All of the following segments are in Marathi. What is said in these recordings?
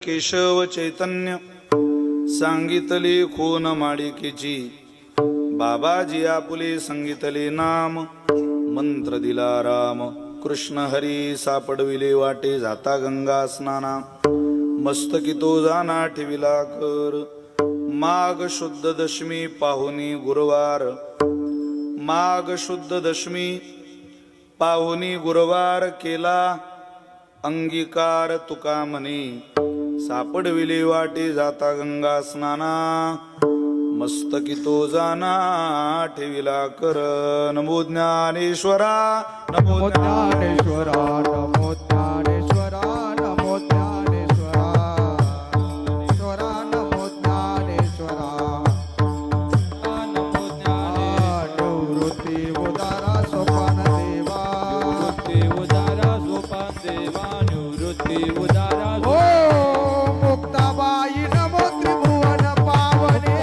केशव चैतन्य सांगितले खोन माळिकेची, बाबाजी आपुले संगीतले नाम, मंत्र दिला राम कृष्ण हरी. सापडविले वाटे जाता गंगा स्नाना, मस्तकी तो जाना ठेविला कर. माघ शुद्ध दशमी पाहुनी गुरुवार, माघ शुद्ध दशमी पाहुनी गुरुवार, केला अंगीकार तुका म्हणे. सापडविले वाटे जाता गंगा स्नाना, मस्तकी तो जाना ठेविला कर. नमो ज्ञानेश्वरा नमो ज्ञानेश्वरा नमो ज्ञानेश्वरा नमो ज्ञानेश्वरा ईश्वरा नमो ज्ञानेश्वरा नमो ज्ञानेश्वरा. निवृत्ती उदारा सोपान देवा, निवृत्ती उदारा सोपान देवा, निवृत्ती उदारा मुक्ताबाई नमो त्रिभुवन पावने,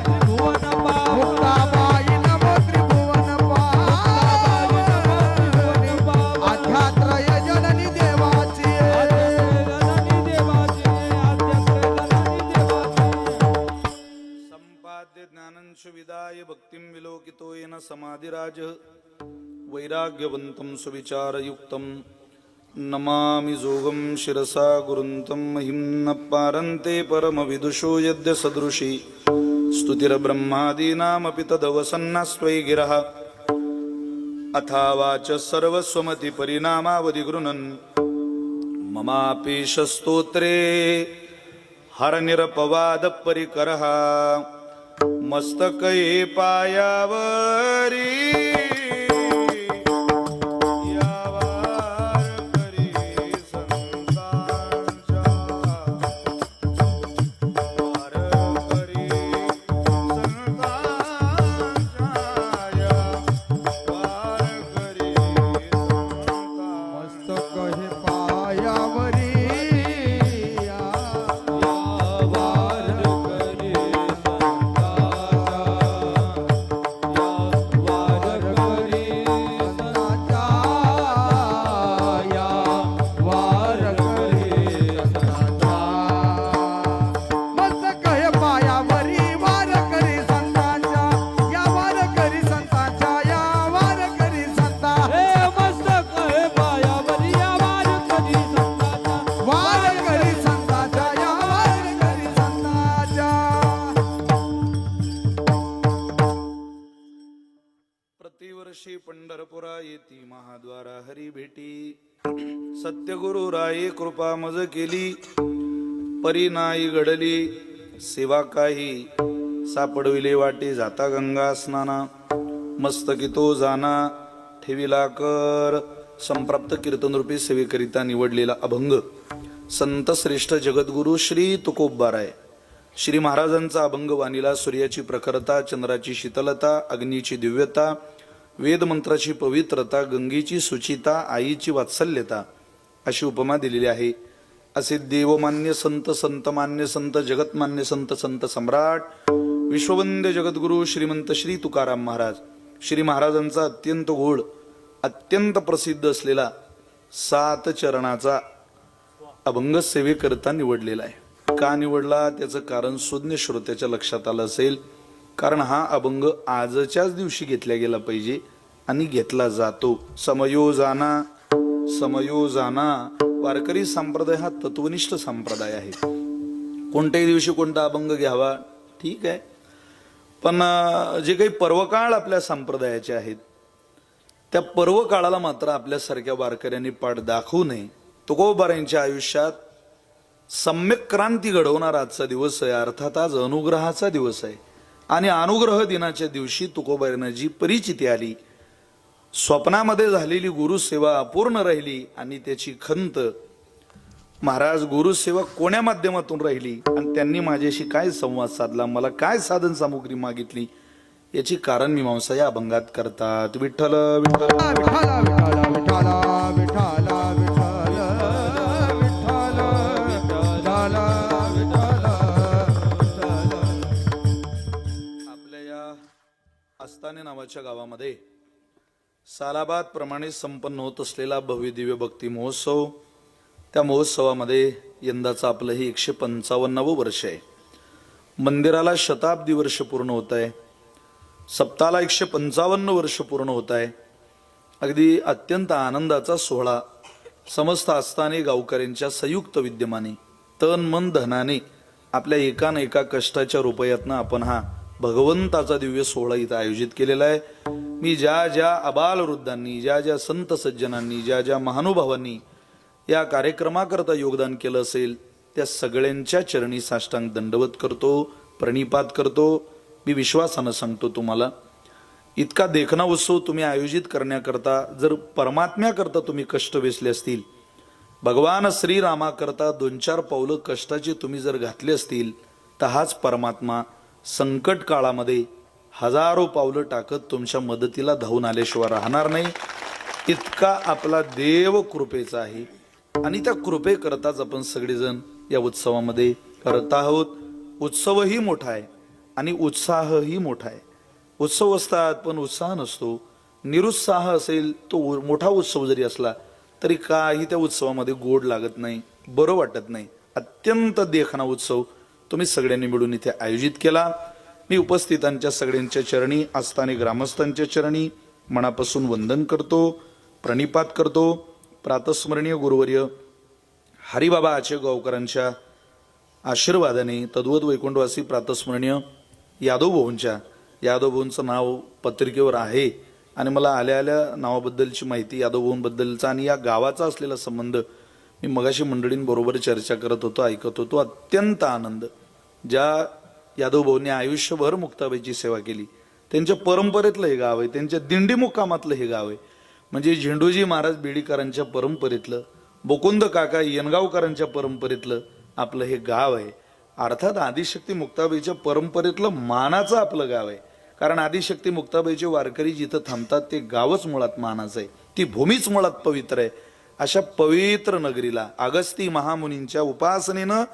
त्रिभुवन मुक्ताबाई नमो त्रिभुवन पावने. अध्यात्रय जननी देवाची, संपाद्य ज्ञानंच विदाय भक्तिं विलोकितो येन समाधिराज. वैराग्यवन्तं सुविचारयुक्तं नमामि जोगं शिरसा गुरुन्तं. महिम्न पारन्ते परमविदुषो यद्य सदृशी, स्तुतिर्ब्रह्मादीनामपि तदवसन्नास्त्वयि गिरः. अथावाच सर्वस्वमति परिणामावधि गृह्णन्, ममापीश स्तोत्रे हरनिरपवाद परिकरः. मस्तके पायावरी प्रतिवर्षी पंढरपुरा येती महाद्वारा हरी भेटी. सत्यगुरु राये कृपा मज केली, परी नाही घडली सेवा काही. सापडविले वाटे जाता गंगा स्नाना, मस्तकी तो जाना ठेविला कर. संप्राप्त कीर्तनरूपी सेवेकरिता निवडलेला अभंग संत श्रेष्ठ जगद्गुरु श्री तुकोबाराय श्री महाराजांचा अभंग वाणीला सूर्याची प्रखरता, चंद्राची शीतलता, अग्नीची दिव्यता, वेदमंत्राची पवित्रता, गंगेची सुचिता, आईची वात्सल्यता अशी उपमा दिलेली आहे. असे देवमान्य संत, संतमान्य संत, जगतमान्य संत, संत सम्राट विश्ववंद्य जगद्गुरु श्रीमंत श्री तुकाराम महाराज, श्री महाराजांचा अत्यंत गोड, अत्यंत प्रसिद्ध असलेला 7 चरणाचा अभंग सेवेकरता निवडलेला आहे. का निवडला त्याचं कारण सुज्ञ श्रोत्याच्या लक्षात आलं असेल. कारण हा अभंग आजच्याच दिवशी घेतला गेला पाहिजे आणि घेतला जातो. समयोजाना समयोजाना. वारकरी संप्रदाय हा तत्वनिष्ठ संप्रदाय आहे. कोणत्याही दिवशी कोणता अभंग घ्यावा ठीक आहे, पण जे काही पर्वकाळ आपल्या संप्रदायाचे आहेत त्या पर्वकाळाला मात्र आपल्यासारख्या वारकऱ्यांनी पाठ दाखवू नये. तुकोबारांच्या आयुष्यात सम्यक क्रांती घडवणारा आजचा दिवस आहे. अर्थात आज अनुग्रहाचा दिवस आहे आणि अनुग्रह दिनाच्या दिवशी तुकोबारांना जी परिचिती आली, स्वप्नामध्ये झालेली गुरुसेवा अपूर्ण राहिली आणि त्याची खंत, महाराज गुरुसेवा कोण्या माध्यमातून राहिली आणि त्यांनी माझ्याशी काय संवाद साधला, मला काय साधन सामुग्री मागितली, याची कारण मीमांसा या अभंगात करतात. विठ्ठल विठ्ठल विठाला विठाला विठाला विठाला आस्ताने नावाच्या गावामध्ये सालाबाद प्रमाणे संपन्न होत असलेला भव्य दिव्य भक्ती महोत्सव, त्या महोत्सवामध्ये यंदाचं आपलं हे 155वं वर्ष आहे. मंदिराला शताब्दी वर्ष पूर्ण होत आहे. सप्ताहाला 155 वर्ष पूर्ण होत आहे. अगदी अत्यंत आनंदाचा सोहळा समस्त आस्थाने गावकऱ्यांच्या संयुक्त विद्यमाने तन मन धनाने आपल्या एकान एका कष्टाच्या रुपयातनं आपण हा भगवंताचा दिव्य सोहळा इथं आयोजित केलेला आहे. मी ज्या ज्या अबाल वृद्धांनी, ज्या ज्या संत सज्जनांनी, ज्या ज्या महानुभावांनी या कार्यक्रमाकरता योगदान केलं असेल त्या सगळ्यांच्या चरणी साष्टांग दंडवत करतो, प्रणिपात करतो. मी विश्वासानं सांगतो तुम्हाला, इतका देखणा उत्सव तुम्ही आयोजित करण्याकरता जर परमात्म्याकरता तुम्ही कष्ट वेचले असतील, भगवान श्रीरामाकरता 2-4 पावलं कष्टाचे तुम्ही जर घातले असतील, तर हाच परमात्मा संकट काळामध्ये हजारो पावलं टाकत तुमच्या मदतीला धावून आल्याशिवाय राहणार नाही. इतका आपला देव कृपेचा आहे आणि त्या कृपेकरताच आपण सगळेजण या उत्सवामध्ये करत आहोत. उत्सवही मोठा आहे आणि उत्साहही मोठा आहे. उत्सव असतात पण उत्साह नसतो. निरुत्साह असेल तो मोठा उत्सव जरी असला तरी काही त्या उत्सवामध्ये गोड लागत नाही, बरं वाटत नाही. अत्यंत देखणा उत्सव तुम्ही सगळ्यांनी मिळून इथे आयोजित केला. मी उपस्थितांच्या सगळ्यांच्या चरणी, आस्थानिक ग्रामस्थांच्या चरणी मनापासून वंदन करतो, प्रणिपात करतो. प्रातस्मरणीय गुरुवर्य हरिबाबा आचेगावकरांच्या आशीर्वादाने तद्वत वैकुंठवासी प्रातस्मरणीय यादव भाऊंचं नाव पत्रिकेवर आहे आणि मला आल्या आल्या नावाबद्दलची माहिती, यादव भाऊंबद्दलचा आणि या गावाचा असलेला संबंध मी मगाशी मंडळींबरोबर चर्चा करत होतो, ऐकत होतो. अत्यंत आनंद. ज्या यादव भाऊंनी आयुष्यभर मुक्ताबाईची सेवा केली, त्यांच्या परंपरेतलं हे गाव आहे, त्यांच्या दिंडी मुक्कामातलं हे गाव आहे. म्हणजे झेंडूजी महाराज बेडीकरांच्या परंपरेतलं, मुकुंद काका येनगावकरांच्या परंपरेतलं आपलं हे गाव आहे. अर्थात आदिशक्ती मुक्ताबाईच्या परंपरेतलं मानाचं आपलं गाव आहे. कारण आदिशक्ती मुक्ताबाईचे वारकरी जिथं थांबतात ते गावच मुळात मानाचं आहे, ती भूमीच मुळात पवित्र आहे. अशा पवित्र नगरीला अगस्ती महामुनींच्या उपासनेनं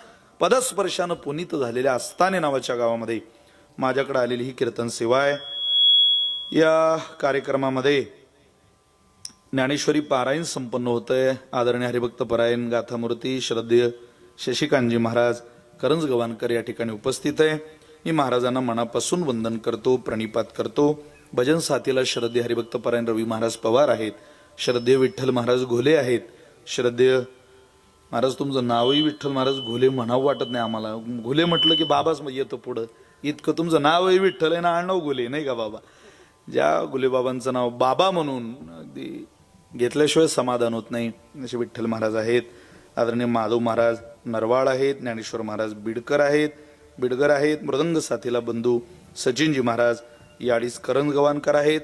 पदस्पर्शानं पुनीत झालेल्या आस्थाने नावाच्या गावामध्ये माझ्याकडे आलेली ही कीर्तन सेवा आहे. या कार्यक्रमामध्ये ज्ञानेश्वरी पारायण संपन्न होत आहे. आदरणीय हरिभक्त परायण गाथामूर्ती श्रद्धेय शशिकांतजी महाराज करंजगवानकर या ठिकाणी उपस्थित आहे. मी महाराजांना मनापासून वंदन करतो, प्रणिपात करतो. भजन साथीला श्रद्धेय हरिभक्त परायण रवी महाराज पवार आहेत, श्रद्धेय विठ्ठल महाराज घोले आहेत. श्रद्धेय महाराज तुमचं नावही विठ्ठल महाराज घोले म्हणावं वाटत नाही आम्हाला. घोले म्हटलं की बाबाच येतं पुढं. इतकं तुमचं नावही विठ्ठल आहे ना, आडनाव घोले नाही का बाबा. ज्या घोलेबाबांचं नाव बाबा म्हणून अगदी घेतल्याशिवाय समाधान होत नाही असे विठ्ठल महाराज आहेत. आदरणीय माधव महाराज नरवाळ आहेत, ज्ञानेश्वर महाराज बिडकर आहेत. मृदंग साथीला बंधू सचिनजी महाराज याडीस करंजगवानकर आहेत.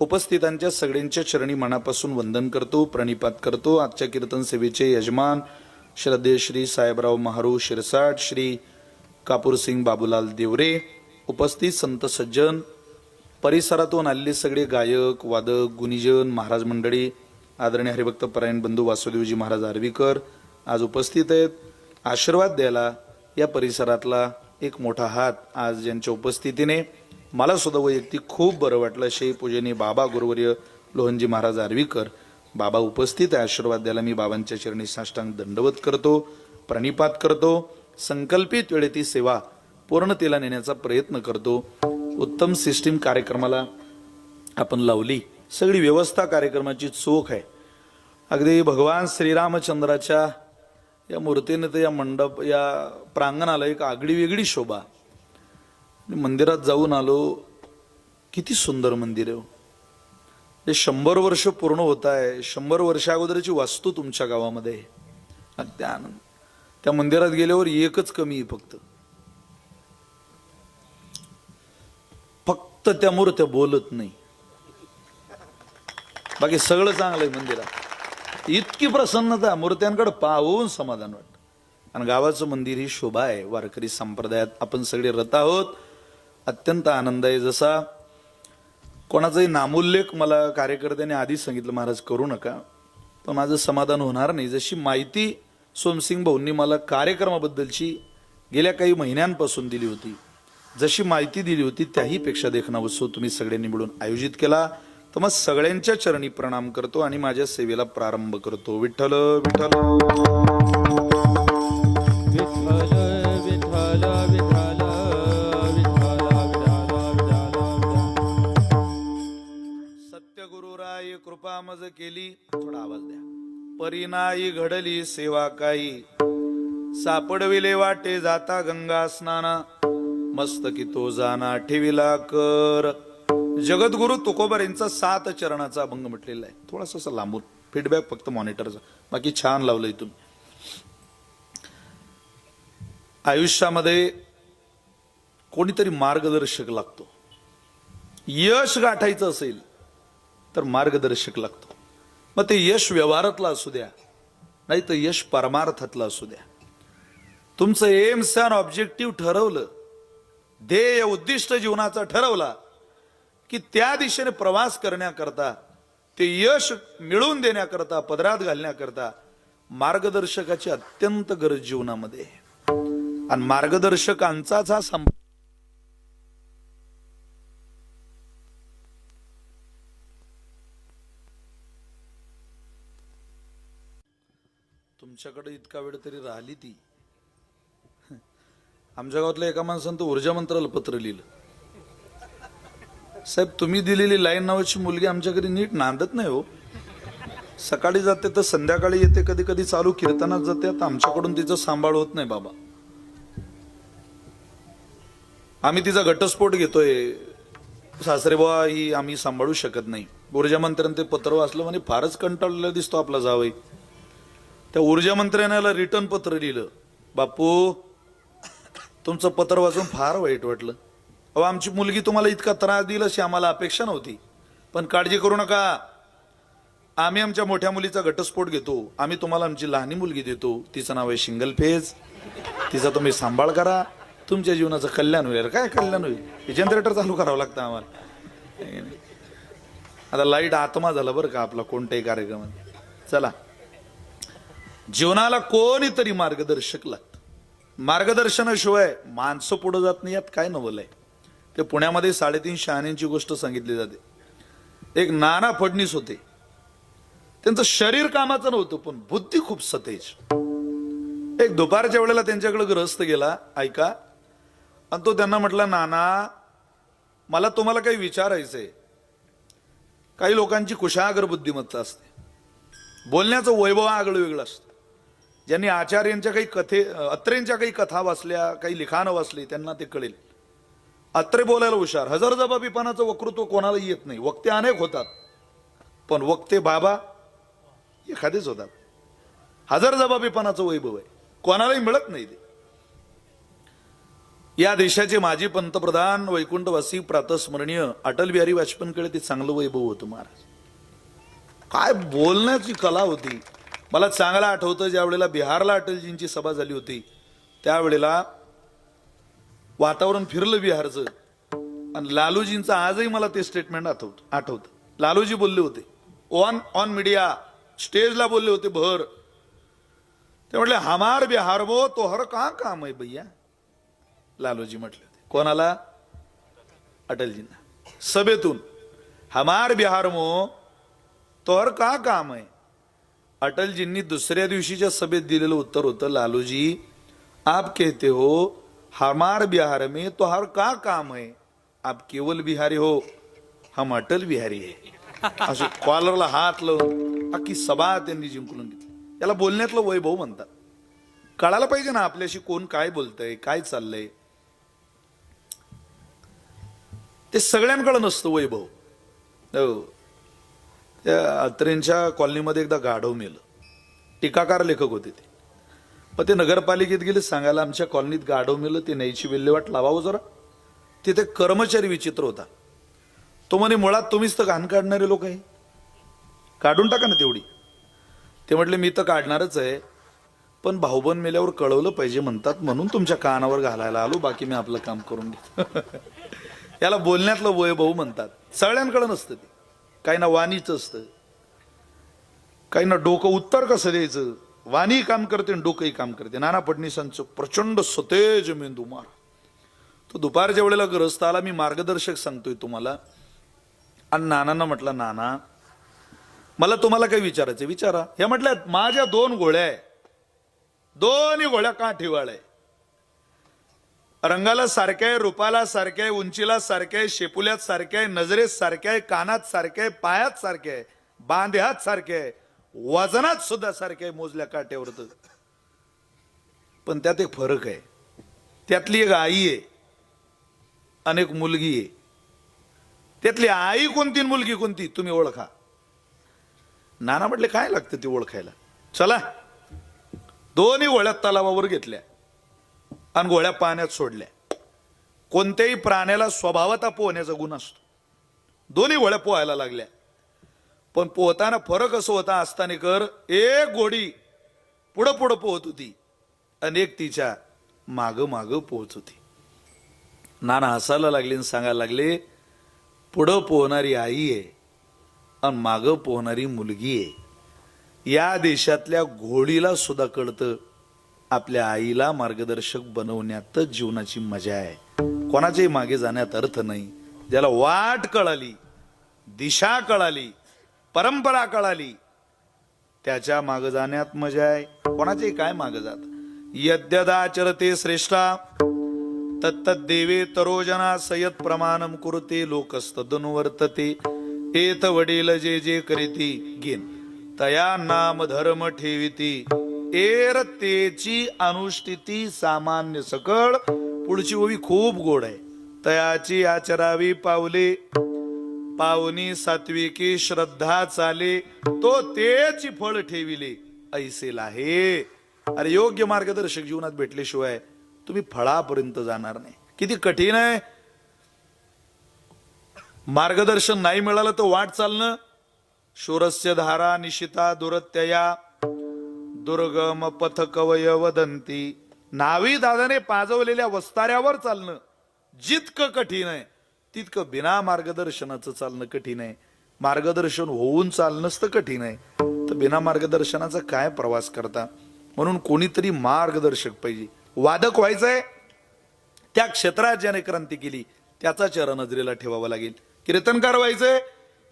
उपस्थितांच्या सगळ्यांच्या चरणी मनापासून वंदन करतो, प्रणिपात करतो. आजच्या कीर्तन सेवेचे यजमान श्रद्धेय श्री साहेबराव महारू शिरसाट, श्री कापूरसिंग बाबूलाल देवरे, उपस्थित संत सज्जन, परिसरातून आलेले सगळे गायक, वादक, गुणीजन, महाराज मंडळी, आदरणीय हरिभक्त परायण बंधू वासुदेवजी महाराज आर्वीकर आज उपस्थित आहेत. आशीर्वाद द्यायला या परिसरातला एक मोठा हात आज ज्यांच्या उपस्थितीने मला सुद्धा वैयक्तिक खूप बरं वाटलं. शे पूजनीय बाबा गुरुवर्य लोहनजी महाराज आर्वीकर बाबा उपस्थित आहे. आशीर्वाद द्यायला मी बाबांच्या चरणी साष्टांग दंडवत करतो, प्रणिपात करतो. संकल्पित वेळेत ती सेवा पूर्णतेला नेण्याचा प्रयत्न करतो. उत्तम सिस्टीम कार्यक्रमाला आपण लावली, सगळी व्यवस्था कार्यक्रमाची चोख आहे. अगदी भगवान श्रीरामचंद्राच्या या मूर्तीने तर या मंडप, या प्रांगणाला एक आगळी वेगळी शोभा. मंदिरात जाऊन आलो, किती सुंदर मंदिर आहे. हे 100 वर्ष पूर्ण होत आहे. 100 वर्षा अगोदरची वास्तू तुमच्या गावामध्ये आहे. अगदी आनंद. त्या मंदिरात गेल्यावर एकच कमी आहे, फक्त त्या मूर्त्या बोलत नाही, बाकी सगळं चांगलं आहे मंदिरात. इतकी प्रसन्नता, मूर्त्यांकडे पाहून समाधान वाटतं. आणि गावाचं मंदिर ही शोभा आहे. वारकरी संप्रदायात आपण सगळे रत आहोत. अत्यंत आनंद आहे. जसा कोणाचाही नामोल्लेख मला कार्यकर्त्यांनी आधी सांगितलं महाराज करू नका, पण माझं समाधान होणार नाही. जशी माहिती सोमसिंग भाऊंनी मला कार्यक्रमाबद्दलची गेल्या काही महिन्यांपासून दिली होती, जशी माहिती दिली होती त्याही पेक्षा देखणा उत्सव तुम्ही सगळ्यांनी मिळून आयोजित केला. तर मग सगळ्यांच्या चरणी प्रणाम करतो आणि माझ्या सेवेला प्रारंभ करतो. विठ्ठल विठ्ठल. मज केली, थोडा आवाज द्या. परिनाई घडली सेवा काही, सापडविले वाटे जाता गंगा स्नाना, मस्तकी तो जाना ठेविला कर. जगद्गुरु तुकोबारींचा 7 चरणाचा अभंग म्हटलेला आहे. थोडासा लांबून फीडबॅक फक्त मॉनिटरचा, बाकी छान लावलंय तुम्ही. आयुष्यामध्ये कोणीतरी मार्गदर्शक लागतो. यश गाठायचं असेल तर मार्गदर्शक लागतो. मग ते यश व्यवहारातलं असू द्या, नाही तर यश परमार्थातलं असू द्या. तुमचं एम्स अँड ऑब्जेक्टिव्ह ठरवलं, ध्येय उद्दिष्ट जीवनाचा ठरवला की त्या दिशेने प्रवास करण्याकरता, ते यश मिळवून देण्याकरता, पदरात घालण्याकरता मार्गदर्शकाची अत्यंत गरज जीवनामध्ये. आणि मार्गदर्शकांचाच हा तुमच्याकडे इतका वेळ तरी राहिली ती. आमच्या गावातल्या एका माणसानं तर ऊर्जा मंत्राला पत्र लिहिलं. साहेब, तुम्ही दिलेली लाईन नावाची मुलगी आमच्या घरी नीट नांदत नाही हो. सकाळी जाते तर संध्याकाळी येते, कधी कधी चालू कीर्तनात जाते. आता आमच्याकडून तिचं सांभाळ होत नाही बाबा. आम्ही तिचा घटस्फोट घेतोय, सासरे बुवा ही आम्ही सांभाळू शकत नाही. ऊर्जा मंत्र्यानं ते पत्र वाचलं, म्हणे फारच कंटाळलेला दिसतो आपला जावई. त्या ऊर्जा मंत्र्याला रिटर्न पत्र लिहिलं, बापू तुमचं पत्र वाचून फार वाईट वाटलं. अहो, आमची मुलगी तुम्हाला इतका त्रास दिला अशी आम्हाला अपेक्षा नव्हती, पण काळजी करू नका, आम्ही आमच्या मोठ्या मुलीचा घटस्फोट घेतो. आम्ही तुम्हाला आमची लहानी मुलगी देतो, तिचं नाव आहे सिंगल फेज. तिचा तुम्ही सांभाळ करा, तुमच्या जीवनाचं कल्याण होईल. काय कल्याण होईल? जनरेटर चालू करावं लागतं आम्हाला. आता लाईट आत्मा झाला बरं का आपला कोणत्याही कार्यक्रमात. चला, जीवनाला कोणीतरी मार्गदर्शक लागतं. मार्गदर्शनाशिवाय माणसं पुढे जात नाही. यात काय नवल आहे? ते पुण्यामध्ये 3.5 शहाण्यांची गोष्ट सांगितली जाते. एक नाना फडणीस होते, त्यांचं शरीर कामाचं नव्हतं पण बुद्धी खूप सतेज. एक दुपारच्या वेळेला त्यांच्याकडे गृहस्थ गेला, ऐका, आणि तो त्यांना म्हटला, नाना मला तुम्हाला काही विचारायचंय. काही लोकांची कुशाग्र बुद्धिमत्ता असते, बोलण्याचं वैभव आगळं वेगळं असतं. ज्यांनी आचार्यांच्या काही अत्रेंच्या काही कथा वाचल्या, काही लिखाणं वाचली, त्यांना ते कळेल. अत्रे बोलायला हुशार, हजरजबाबीपणाचं वक्तृत्व कोणाला येत नाही. वक्ते अनेक होतात पण वक्ते बाबा एखादेच होतात. हजरजबाबीपणाचं वैभव आहे, कोणालाही मिळत नाही. ते या देशाचे माजी पंतप्रधान, वैकुंठवासी, प्रातस्मरणीय अटल बिहारी वाजपेयींकडे ते चांगलं वैभव होतं महाराज. काय बोलण्याची कला होती. मला चांगलं आठवतं, ज्या वेळेला बिहारला अटलजींची सभा झाली होती, त्यावेळेला वातावरण फिरलं बिहारचं. आणि लालूजींचं आजही मला ते स्टेटमेंट आठवतं. लालूजी बोलले होते ऑन मीडिया, स्टेजला बोलले होते भर. ते म्हटले, हमार बिहार मो तो हर का काम आहे भैया. लालूजी म्हटले होते कोणाला? अटलजींना. सभेतून, हमार बिहार मो तो हर का काम आहे. अटलजींनी दुसऱ्या दिवशीच्या सभेत दिलेलं उत्तर होतं, लालूजी आप कहते हो हमार बिहार में तो हर का काम है, आप केवल बिहारी हो, हम अटल बिहारी है. असे कॉलरला हात लावून अख्खी सभा त्यांनी जिंकून घेतली. याला बोलण्यातलं वैभव म्हणतात. कळायला पाहिजे ना आपल्याशी कोण काय बोलतंय, काय चाललंय. ते सगळ्यांकडे नसतं वैभव. त्या अत्रेंच्या कॉलनीमध्ये एकदा गाढव मेलं. टीकाकार लेखक होते ते. पण ते नगरपालिकेत गेले सांगायला, आमच्या कॉलनीत गाढव मेलं, ते न्यायची विल्हेवाट लावावं जरा. तिथे कर्मचारी विचित्र होता. तो म्हणे, मुळात तुम्हीच तर घाण काढणारे लोक आहे, काढून टाका ना तेवढी. ते म्हटले, मी तर काढणारच आहे, पण भाऊबंद मेल्यावर कळवलं पाहिजे म्हणतात, म्हणून तुमच्या कानावर घालायला आलो, बाकी मी आपलं काम करून घेतो. याला बोलण्यातलं वैभव म्हणतात. सगळ्यांकडे नसतं ते. काही ना वाणीचं असतं, काही ना डोकं उत्तर कसं द्यायचं. वाणी काम करते आणि डोकंही काम करते. नाना फडणवीसांचं प्रचंड सतेज मेंदू मार. तो दुपारच्या वेळेला ग्रस्त आला, मी मार्गदर्शक सांगतोय तुम्हाला. आणि नानांना म्हटलं, नाना मला तुम्हाला काही विचारायचं. विचारा. हे म्हटलं, माझ्या 2 गोळ्या आहे, दोन्ही गोळ्या का ठेवाळ आहे. रंगाला सारख्या आहे, रूपाला सारख्या आहे, उंचीला सारख्या आहे, शेपुल्यात सारख्या आहे, नजरेत सारख्या आहे, कानात सारख्या आहे, पायात सारख्या आहे. बांध्यात सारखे आहे, वजनात सुद्धा सारखे आहे मोजल्या काट्यावरत. पण त्यात एक फरक आहे. त्यातली एक आई आहे आणि एक मुलगी आहे. त्यातली आई कोणती आणि मुलगी कोणती तुम्ही ओळखा. नाना म्हटले काय लागतं ती ओळखायला. चला, दोन्ही गोळ्या तलावावर घेतल्या आणि गोळ्या पाण्यात सोडल्या. कोणत्याही प्राण्याला स्वभावता पोहण्याचा गुण असतो. दोन्ही गोळ्या पोहायला लागल्या. पण पोहताना फरक असं होता, असतानेकर एक गोडी पुढं पुढं पोहत होती आणि एक तिच्या माग माग पोहत होती. नाना हसायला लागले आणि सांगायला लागले, पुढं पोहणारी आई आहे आणि माग पोहणारी मुलगी आहे. या देशातल्या घोडीला सुद्धा कळतं आपल्या आईला मार्गदर्शक बनवण्यातच जीवनाची मजा आहे. कोणाच्याही मागे जाण्यात अर्थ नाही. ज्याला वाट कळाली, दिशा कळाली, परंपरा कळाली, त्याच्या मागे जाण्यात मजा आहे. कोणाच्याही काय मागे जात. यद्यदाचरते श्रेष्ठा तत्तद्देवे तरोजना सयत प्रमाणम कुरुते लोकस्तदनुवर्तते. एत वडील जे जे करीती गेन तया नाम धर्म ठेविती. एर तेची अनुष्ठिती सामान्य सकळ. पुढची ओवी खूप गोड आहे. तयाची आचरावी पावले पावनी सात्विकी श्रद्धा चाले. तो तेची फळ ठेविले ऐसे लाहे. अरे योग्य मार्गदर्शक जीवनात भेटल्याशिवाय तुम्ही फळापर्यंत जाणार नाही. किती कठीण आहे. मार्गदर्शन नाही मिळालं तर वाट चालणं. शूरस्य धारा निशिता दुरत्यया दुर्गम पथ कवय वदंती. नावी दादाने पाजवलेल्या वस्ताऱ्यावर चालणं जितकं कठीण आहे तितकं बिना मार्गदर्शनाचं चालणं कठीण आहे. मार्गदर्शन होऊन चालणंच तर कठीण आहे, तर बिना मार्गदर्शनाचा काय प्रवास करता. म्हणून कोणीतरी मार्गदर्शक पाहिजे. वादक व्हायचंय, त्या क्षेत्रात ज्याने क्रांती केली त्याचा चेहरा नजरेला ठेवावा लागेल. कीर्तनकार व्हायचंय,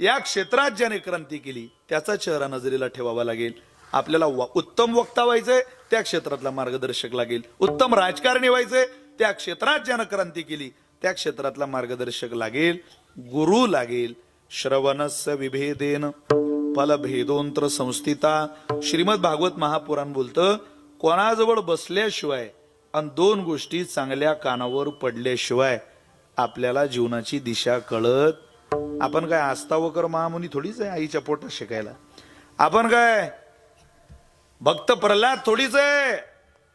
या क्षेत्रात ज्याने क्रांती केली त्याचा चेहरा नजरेला ठेवावा लागेल. आपल्याला उत्तम वक्ता व्हायचंय, त्या क्षेत्रातला मार्गदर्शक लागेल. उत्तम राजकारणी व्हायचंय, त्या क्षेत्रात ज्यानं क्रांती केली त्या क्षेत्रातला मार्गदर्शक लागेल, गुरु लागेल. श्रवणस्य विभेदेन फलभेदोंत्र संस्थिता. श्रीमद भागवत महापुराण बोलतं, कोणाजवळ बसल्याशिवाय आणि दोन गोष्टी चांगल्या कानावर पडल्याशिवाय आपल्याला जीवनाची दिशा कळत. आपण काय आस्थावकर महामुनी थोडीच आहे आईच्या पोटात शिकायला. आपण काय भक्त प्रल्हाद थोडीच आहे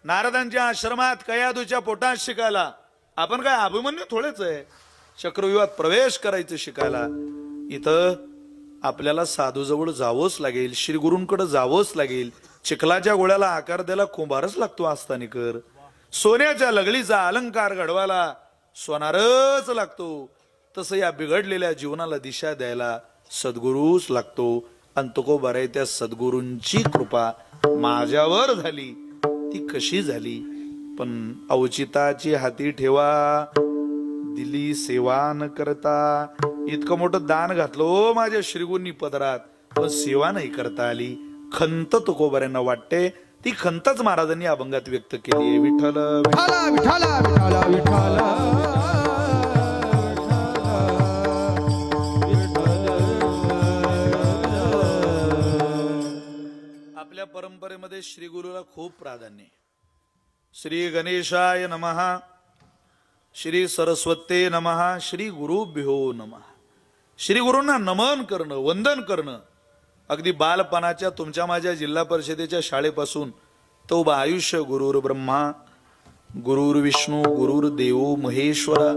नारदांच्या आश्रमात कयादूच्या पोटात शिकायला. आपण काय अभिमन्यू थोडेच आहे चक्रव्यूहात प्रवेश करायचं शिकायला. इथं आपल्याला साधूजवळ जावंच लागेल, श्री गुरूंकडे जावंच लागेल. चिखलाच्या गोळ्याला आकार द्यायला कुंभारच लागतो आस्थानिकर. सोन्याच्या लगडीचा अलंकार घडवायला सोनारच लागतो. तसं या बिघडलेल्या जीवनाला दिशा द्यायला सद्गुरूच लागतो. आणि तुकोबाराय त्या सद्गुरूंची कृपा माझ्यावर झाली. ती कशी झाली, पण अवचिताची हाती ठेवा दिली सेवा न करता. इतकं मोठं दान घातलं माझ्या श्रीगुरूंनी पदरात, पण सेवा नाही करता आली. खंत तुकोबाऱ्यांना वाटते. ती खंतच महाराजांनी अभंगात व्यक्त केली आहे. विठ्ठल विठाला विठाला विठाला विठाला. आपल्या परंपरेमध्ये श्री गुरुला खूप प्राधान्य आहे. श्री गणेशाय नमः, श्री सरस्वते नमः, श्री गुरुभ्यो नमः. श्री गुरूंना नमन करणं, वंदन करणं अगदी बालपणाच्या तुमच्या माझ्या जिल्हा परिषदेच्या शाळेपासून तो आयुष्य गुरुर ब्रह्मा गुरुर विष्णू गुरुर देव महेश्वरा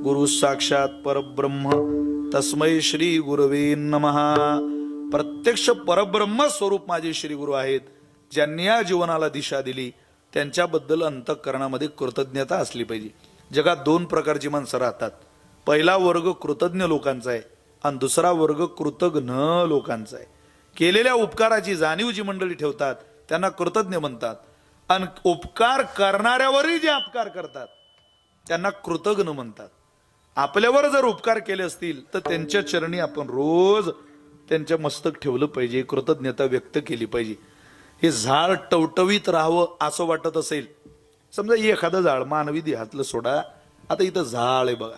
गुरु साक्षात परब्रह्म तस्मै श्री गुरवे नमः. प्रत्यक्ष परब्रह्म स्वरूप माझे श्री गुरु आहेत. ज्यांनी या जीवनाला दिशा दिली त्यांच्याबद्दल अंतःकरणामध्ये कृतज्ञता असली पाहिजे. जगात दोन प्रकारची माणसं राहतात. पहिला वर्ग कृतज्ञ लोकांचा आहे आणि दुसरा वर्ग कृतज्ञ लोकांचा आहे. केलेल्या उपकाराची जाणीव जी मंडळी ठेवतात त्यांना कृतज्ञ म्हणतात. आणि उपकार करणाऱ्यावरही जे अपकार करतात त्यांना कृतज्ञ म्हणतात. आपल्यावर जर उपकार केले असतील तर त्यांच्या चरणी आपण रोज त्यांच्या मस्तक ठेवलं पाहिजे, कृतज्ञता व्यक्त केली पाहिजे. हे झाड टवटवीत राहावं असं वाटत असेल, समजा एखादं झाड मानवी देहातलं सोडा, आता इथं झाड आहे बघा,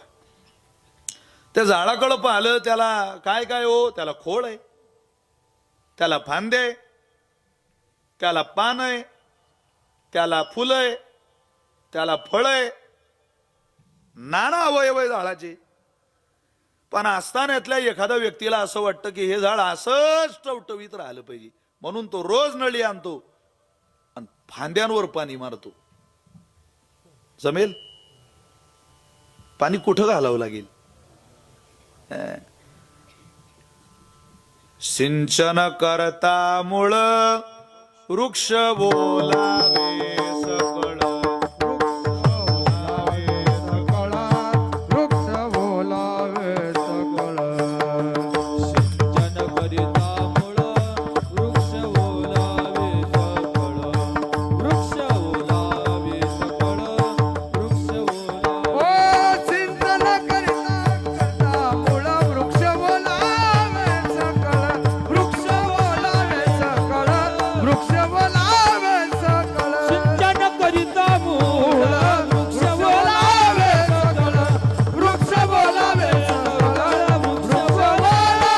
त्या झाडाकडं पाहिलं त्याला काय काय हो, त्याला खोड आहे, त्याला फांदे आहे, त्याला पान आहे, त्याला फुलं आहे, त्याला फळ आहे, नाना अवयव आहे झाडाचे. पण असतानातल्या एखाद्या व्यक्तीला असं वाटतं की हे झाड असंच टवटवीत राहिलं पाहिजे, म्हणून तो रोज नळी आणतो आणि फांद्यांवर पाणी मारतो. जमेल? पाणी कुठं घालावं लागेल? सिंचन करता मूळ वृक्ष बोलावे सकळ. वृक्ष बोलावे सकळ. सिंचन करिता मूळ वृक्ष बोलावे सकळ. वृक्ष बोलावे सकळ. वृक्ष बोलावे. ओ सिंचन करता मूळ वृक्ष बोलावे सकळ. वृक्ष बोलावे सकळ. वृक्ष बोलावे सकळ. सिंचन करिता मूळ वृक्ष बोलावे सकळ. वृक्ष बोलावे सकळ. वृक्ष बोलावे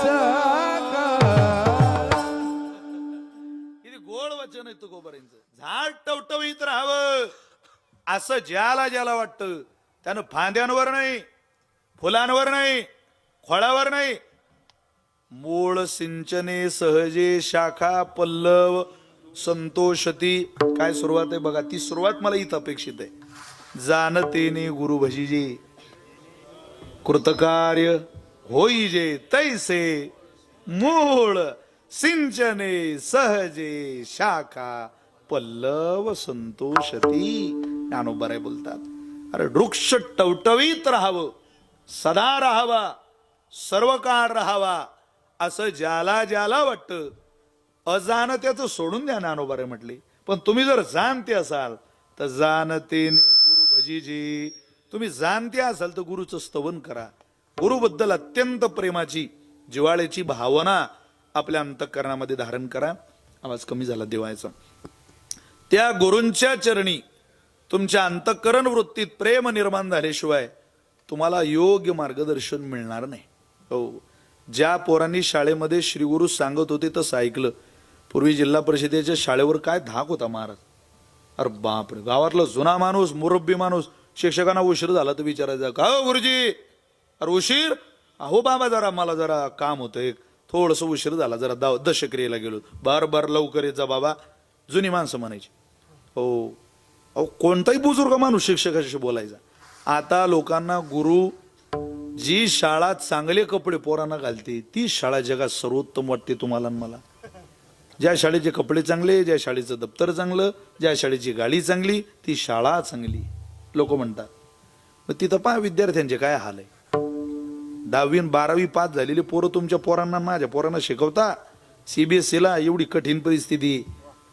सकळ. किती गोड वचन आहे तुकोबारांचं. झाड टवटवीत राहावं असं ज्याला ज्याला वाटतं त्यानं फांद्यांवर नाही, फुलांवर नाही, फळावर नाही, मूळ सिंचने सहजे शाखा पल्लव संतोषती. काय सुरुवात आहे बघा, ती सुरुवात मला इथं अपेक्षित आहे. जाणतेने गुरु भजिजे कृतकार्य होईजे तैसे मूळ सिंचने सहजे शाखा पल्लव संतोषती. ज्ञानोबराय बोलतात, अरे वृक्ष टवटवीत राहावं, सदा राहावा, सर्व काळ राहावा असं ज्याला ज्याला वाटतं. अजाणत्याचं सोडून द्या, ज्ञानोबराय म्हटले. पण तुम्ही जर जाणते असाल तर जाणतेने गुरु भजीजी. तुम्ही जाणते असाल तर गुरुचं स्तवन करा. गुरुबद्दल अत्यंत प्रेमाची जिव्हाळ्याची भावना आपल्या अंतःकरणामध्ये धारण करा. आवाज कमी झाला देवायचा. त्या गुरूंच्या चरणी तुमच्या अंतःकरण वृत्तीत प्रेम निर्माण झाल्याशिवाय तुम्हाला योग्य मार्गदर्शन मिळणार नाही. हो, ज्या पोरांनी शाळेमध्ये श्री गुरु सांगत होते तसं ऐकलं. पूर्वी जिल्हा परिषदेच्या शाळेवर काय धाक होता महाराज. अरे बापरे, गावातला जुना माणूस, मुरब्बी माणूस शिक्षकांना उशीर झाला तर विचारायचा, का हो गुरुजी, अरे उशीर? अहो बाबा जरा मला जरा काम होतं एक, थोडस उशीर झाला, जरा दशक्रियेला गेलो. बार बार लवकर येत जा बाबा, जुनी माणसं म्हणायची. हो, अहो कोणताही बुजुर्ग माणूस शिक्षकाशी बोलायचा. आता लोकांना गुरु जी शाळा चांगले कपडे पोरांना घालते ती शाळा जगात सर्वोत्तम वाटते तुम्हाला आणि मला. ज्या शाळेचे कपडे चांगले, ज्या शाळेचं दप्तर चांगलं, ज्या शाळेची गाडी चांगली, ती शाळा चांगली लोक म्हणतात. मग तिथं पहा विद्यार्थ्यांचे काय हाल आहे. 10वी 12वी पास झालेले पोरं तुमच्या पोरांना, माझ्या पोरांना शिकवता. CBSEला एवढी कठीण परिस्थिती.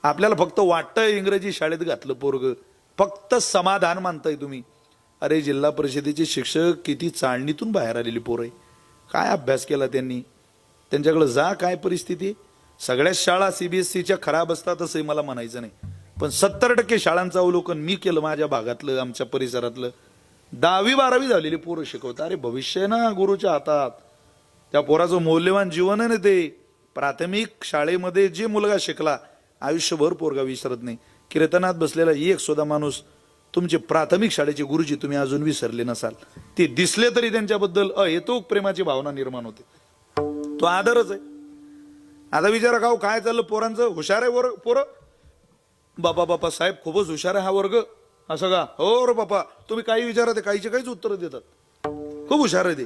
आपल्याला फक्त वाटतंय इंग्रजी शाळेत घातलं पोरग, फक्त समाधान मानताय तुम्ही. अरे जिल्हा परिषदेचे शिक्षक किती चाळणीतून बाहेर आलेली पोरं आहे. काय अभ्यास केला त्यांनी, त्यांच्याकडे जा. काय परिस्थिती. सगळ्याच शाळा CBSEच्या खराब असतात असंही मला म्हणायचं नाही, पण 70% शाळांचं अवलोकन मी केलं माझ्या भागातलं, आमच्या परिसरातलं. 10वी 12वी झालेली पोरं शिकवतात. अरे भविष्य ना गुरुच्या हातात. त्या पोराचं मौल्यवान जीवन आहे ना ते. प्राथमिक शाळेमध्ये जे मुलगा शिकला आयुष्यभर पोरगा विसरत नाही. कीर्तनात बसलेला एक सुद्धा माणूस तुमचे प्राथमिक शाळेचे गुरुजी तुम्ही अजून विसरले नसाल. ते दिसले तरी त्यांच्याबद्दल अहेतुक प्रेमाची भावना निर्माण होते. तो आदरच आहे. आता विचारा का काय चाललं पोरांचं, हुशार आहे वर्ग पोरं. बापा बापा साहेब खूपच हुशार आहे हा वर्ग, असं का? हो रे बापा, तुम्ही काही विचारा ते काहीचे काहीच उत्तर देतात. खूप हुशार आहे ते.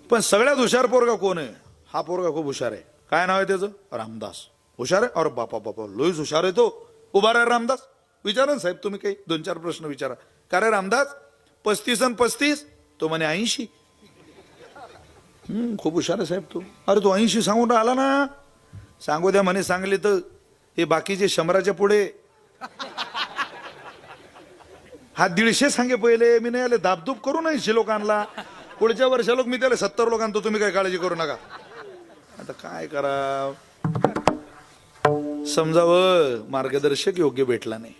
पण सगळ्यात हुशार पोरगा कोण आहे? हा पोरगा खूप हुशार आहे. काय नाव आहे त्याचं? रामदास. हुशार आहे? अरे बापा बापा लोईच हुशार आहे तो. उभा रे रामदास. विचारा ना साहेब तुम्ही काही 2-4 प्रश्न विचारा. का रे रामदास 35 आणि 35? तो म्हणे 80. खूप हुशार आहे साहेब तो. अरे तो 80 सांगून राहिला ना. सांगू द्या म्हणे, सांगले तर हे बाकीचे 100च्या पुढे. हा 150 सांगे पहिले. मी नाही आले दाबदूब करू नाही 80 लोकांना. पुढच्या वर्षा लोक मी त्याला 70 लोकांना, तुम्ही काय काळजी करू नका. आता काय करा, समजावं मार्गदर्शक योग्य भेटला नाही.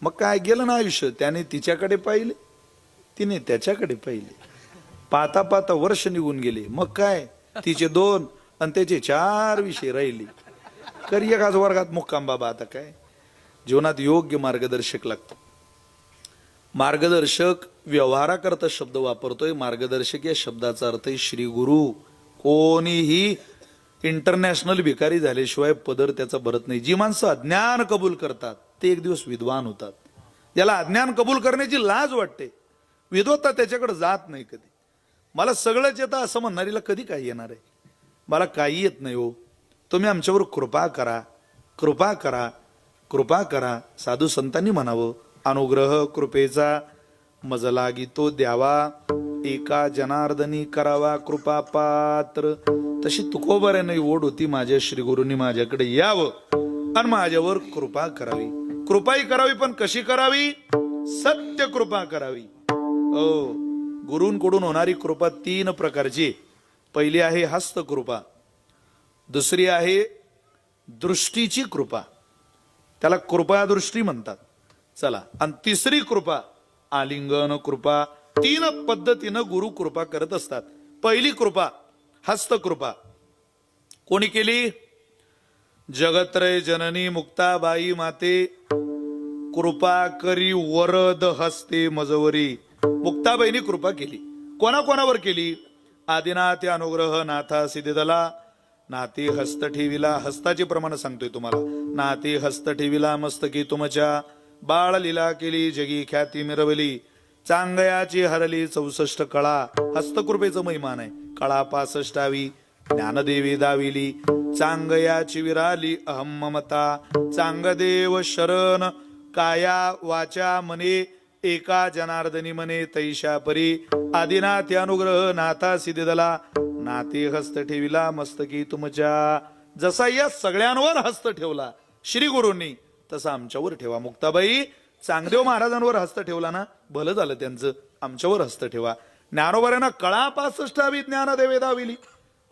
मग काय गेलं ना आयुष्य. त्याने तिच्याकडे पाहिले, तिने त्याच्याकडे पाहिले. पाहता पाहता वर्ष निघून गेले. मग काय तिचे 2 आणि त्याचे 4 विषय राहिली. करी एकाच वर्गात मुक्काम बाबा. आता काय जीवनात योग्य मार्गदर्शक लागतो. मार्गदर्शक व्यवहाराकरता शब्द वापरतोय. मार्गदर्शक या शब्दाचा अर्थ आहे श्री गुरु. कोणीही इंटरनॅशनल भिकारी झाल्याशिवाय पदर त्याचा भरत नाही. जी माणसं अज्ञान कबूल करतात ते एक दिवस विद्वान होतात. ज्याला अज्ञान कबूल करण्याची लाज वाटते, विद्वत्ता त्याच्याकडे जात नाही कधी. मला सगळंच येतं असं म्हणणारीला कधी काही येणार आहे? मला काही येत नाही हो, तुम्ही आमच्यावर कृपा करा, कृपा करा, कृपा करा. साधू संतांनी म्हणावं, अनुग्रह कृपेचा मज लागी तो द्यावा, एका जनार्दनी करावा कृपा पात्र. तशी तुकोबाऱ्याने ओढ होती माझ्या श्रीगुरूंनी माझ्याकडे यावं आणि माझ्यावर कृपा करावी. कृपाही करावी, पण कशी करावी? सत्य कृपा करावी. ओ गुरूंकडून होणारी कृपा 3 प्रकारची. पहिली आहे हस्तकृपा, दुसरी आहे दृष्टीची कृपा, त्याला कृपा दृष्टी म्हणतात. चला, आणि तिसरी कृपा आलिंगन कृपा. 3 पद्धतीनं गुरु कृपा करत असतात. पहिली कृपा हस्तकृपा कोणी केली? जगत्रय जननी मुक्ताबाई माते कृपा करी वरद हस्ते मजवरी. मुक्ताबाईंनी कृपा केली. कोणाकोणावर केली? आदिनाथ अनुग्रह नाथा सिद्धिदला, नाती हस्त ठेविला. हस्ताचे प्रमाण सांगतोय तुम्हाला. नाती हस्त ठेविला मस्तकी तुमच्या, बाळ लीला केली जगी ख्याती मिरवली, चांगयाची हरली 64 कळा. हस्तकृपेचं महिमान आहे. कळा 65वी ज्ञानदेवी दाविली, चांगयाची विराली अहम ममता. चांगदेव शरण काया वाचा मने, एका जनार्दनी मने तैशा परी. आदिनाथ अनुग्रह नाथा सिद्धिदला, नाते हस्त ठेविला मस्तकी तुमच्या. जसा या सगळ्यांवर हस्त ठेवला श्री गुरूंनी, तसा आमच्यावर ठेवा. मुक्ताबाई चांगदेव महाराजांवर हस्त ठेवला ना, भलं झालं त्यांचं. आमच्यावर हस्त ठेवा. ज्ञानोबाऱ्यांना कळा 65वी ज्ञानदेवे दाविली.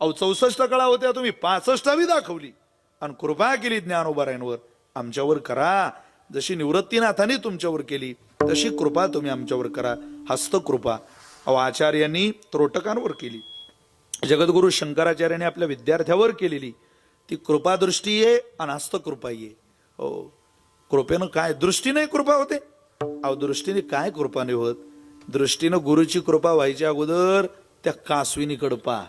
64 कळा होत्या, तुम्ही 65वी दाखवली आणि कृपा केली ज्ञानोबाऱ्यांवर. आमच्यावर करा. जशी निवृत्तीनाथांनी तुमच्यावर केली तशी कृपा तुम्ही आमच्यावर करा. हस्तकृपा आचार्यांनी त्रोटकांवर केली. जगद्गुरु शंकराचार्यांनी आपल्या विद्यार्थ्यावर केलेली ती कृपादृष्टी आहे आणि हस्तकृपा आहे. हो, कृपेनं काय दृष्टीने कृपा होते? अहो, दृष्टीने काय कृपा नाही होत? दृष्टीनं गुरुची कृपा व्हायच्या अगोदर त्या कासविनीकडे पहा.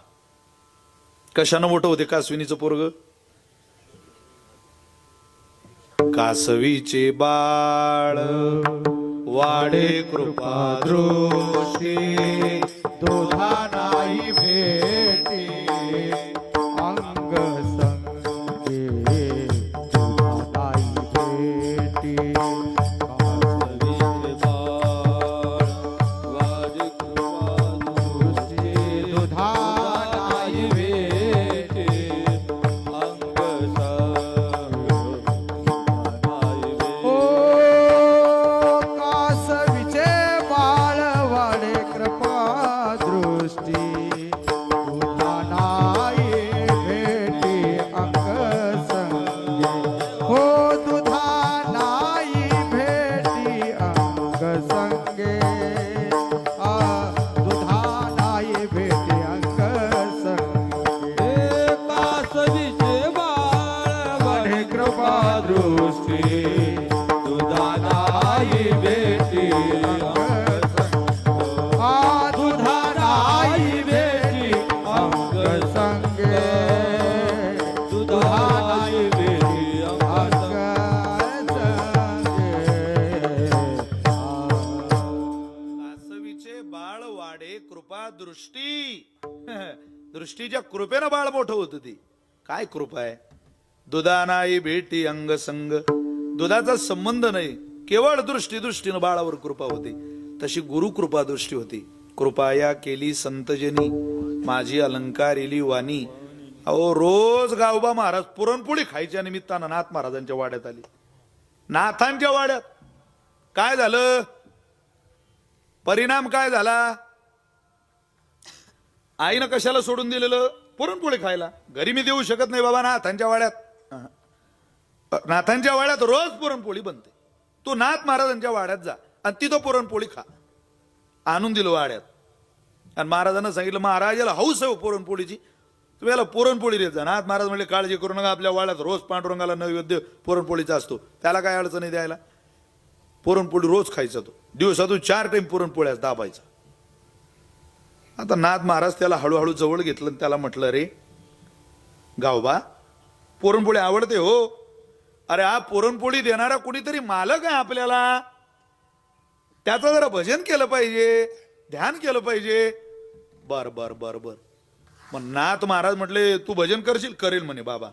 कशानं मोठं होते कासविनीचं पोरग? कासवीचे बाळ वाडे कृपा दृष्टी, दोधा नाही भेटी अंग संगे, दोधा नाही भेटी. दृष्टीच्या कृपेनं बाळ मोठं होतं. ती काय कृपा आहे? दुधा नाही भेटी अंग संग. दुधाचा संबंध नाही, केवळ दृष्टीनं बाळावर कृपा होते. तशी गुरु कृपा दृष्टी होती. कृपाया केली संतजनी, माझी अलंकार इली वाणी. अहो, रोज गावबा महाराज पुरणपोळी खायच्या निमित्तानं नाथ महाराजांच्या वाड्यात आली. नाथांच्या वाड्यात काय झालं? परिणाम काय झाला? आईनं कशाला सोडून दिलेलं? पुरणपोळी खायला. घरी मी देऊ शकत नाही बाबा, नाथांच्या वाड्यात. नाथांच्या वाड्यात रोज पुरणपोळी बनते. तू नाथ महाराजांच्या वाड्यात जा आणि तिथं पुरणपोळी खा. आणून दिलं वाड्यात आणि महाराजांना सांगितलं, महाराजाला हौस आहे पुरणपोळीची, तुम्ही याला पुरणपोळी देत जा. नाथ महाराज म्हणले काळजी करू नका, आपल्या वाड्यात रोज पांडुरंगाला नैवेद्य पुरणपोळीचा असतो, त्याला काय अडचण आहे द्यायला. पुरणपोळी रोज खायचा, तो दिवसातून 4 टाइम पुरणपोळ्यास दाबायचा. आता नाथ महाराज त्याला हळूहळू जवळ घेतलं आणि त्याला म्हटलं, रे गावबा, पुरणपोळी आवडते हो. अरे हा पुरणपोळी देणारा कुणीतरी मालक आहे आपल्याला, त्याचं जरा भजन केलं पाहिजे, ध्यान केलं पाहिजे. बर बर बर बर. मग नाथ महाराज म्हटले, तू भजन करशील? करेल म्हणे बाबा.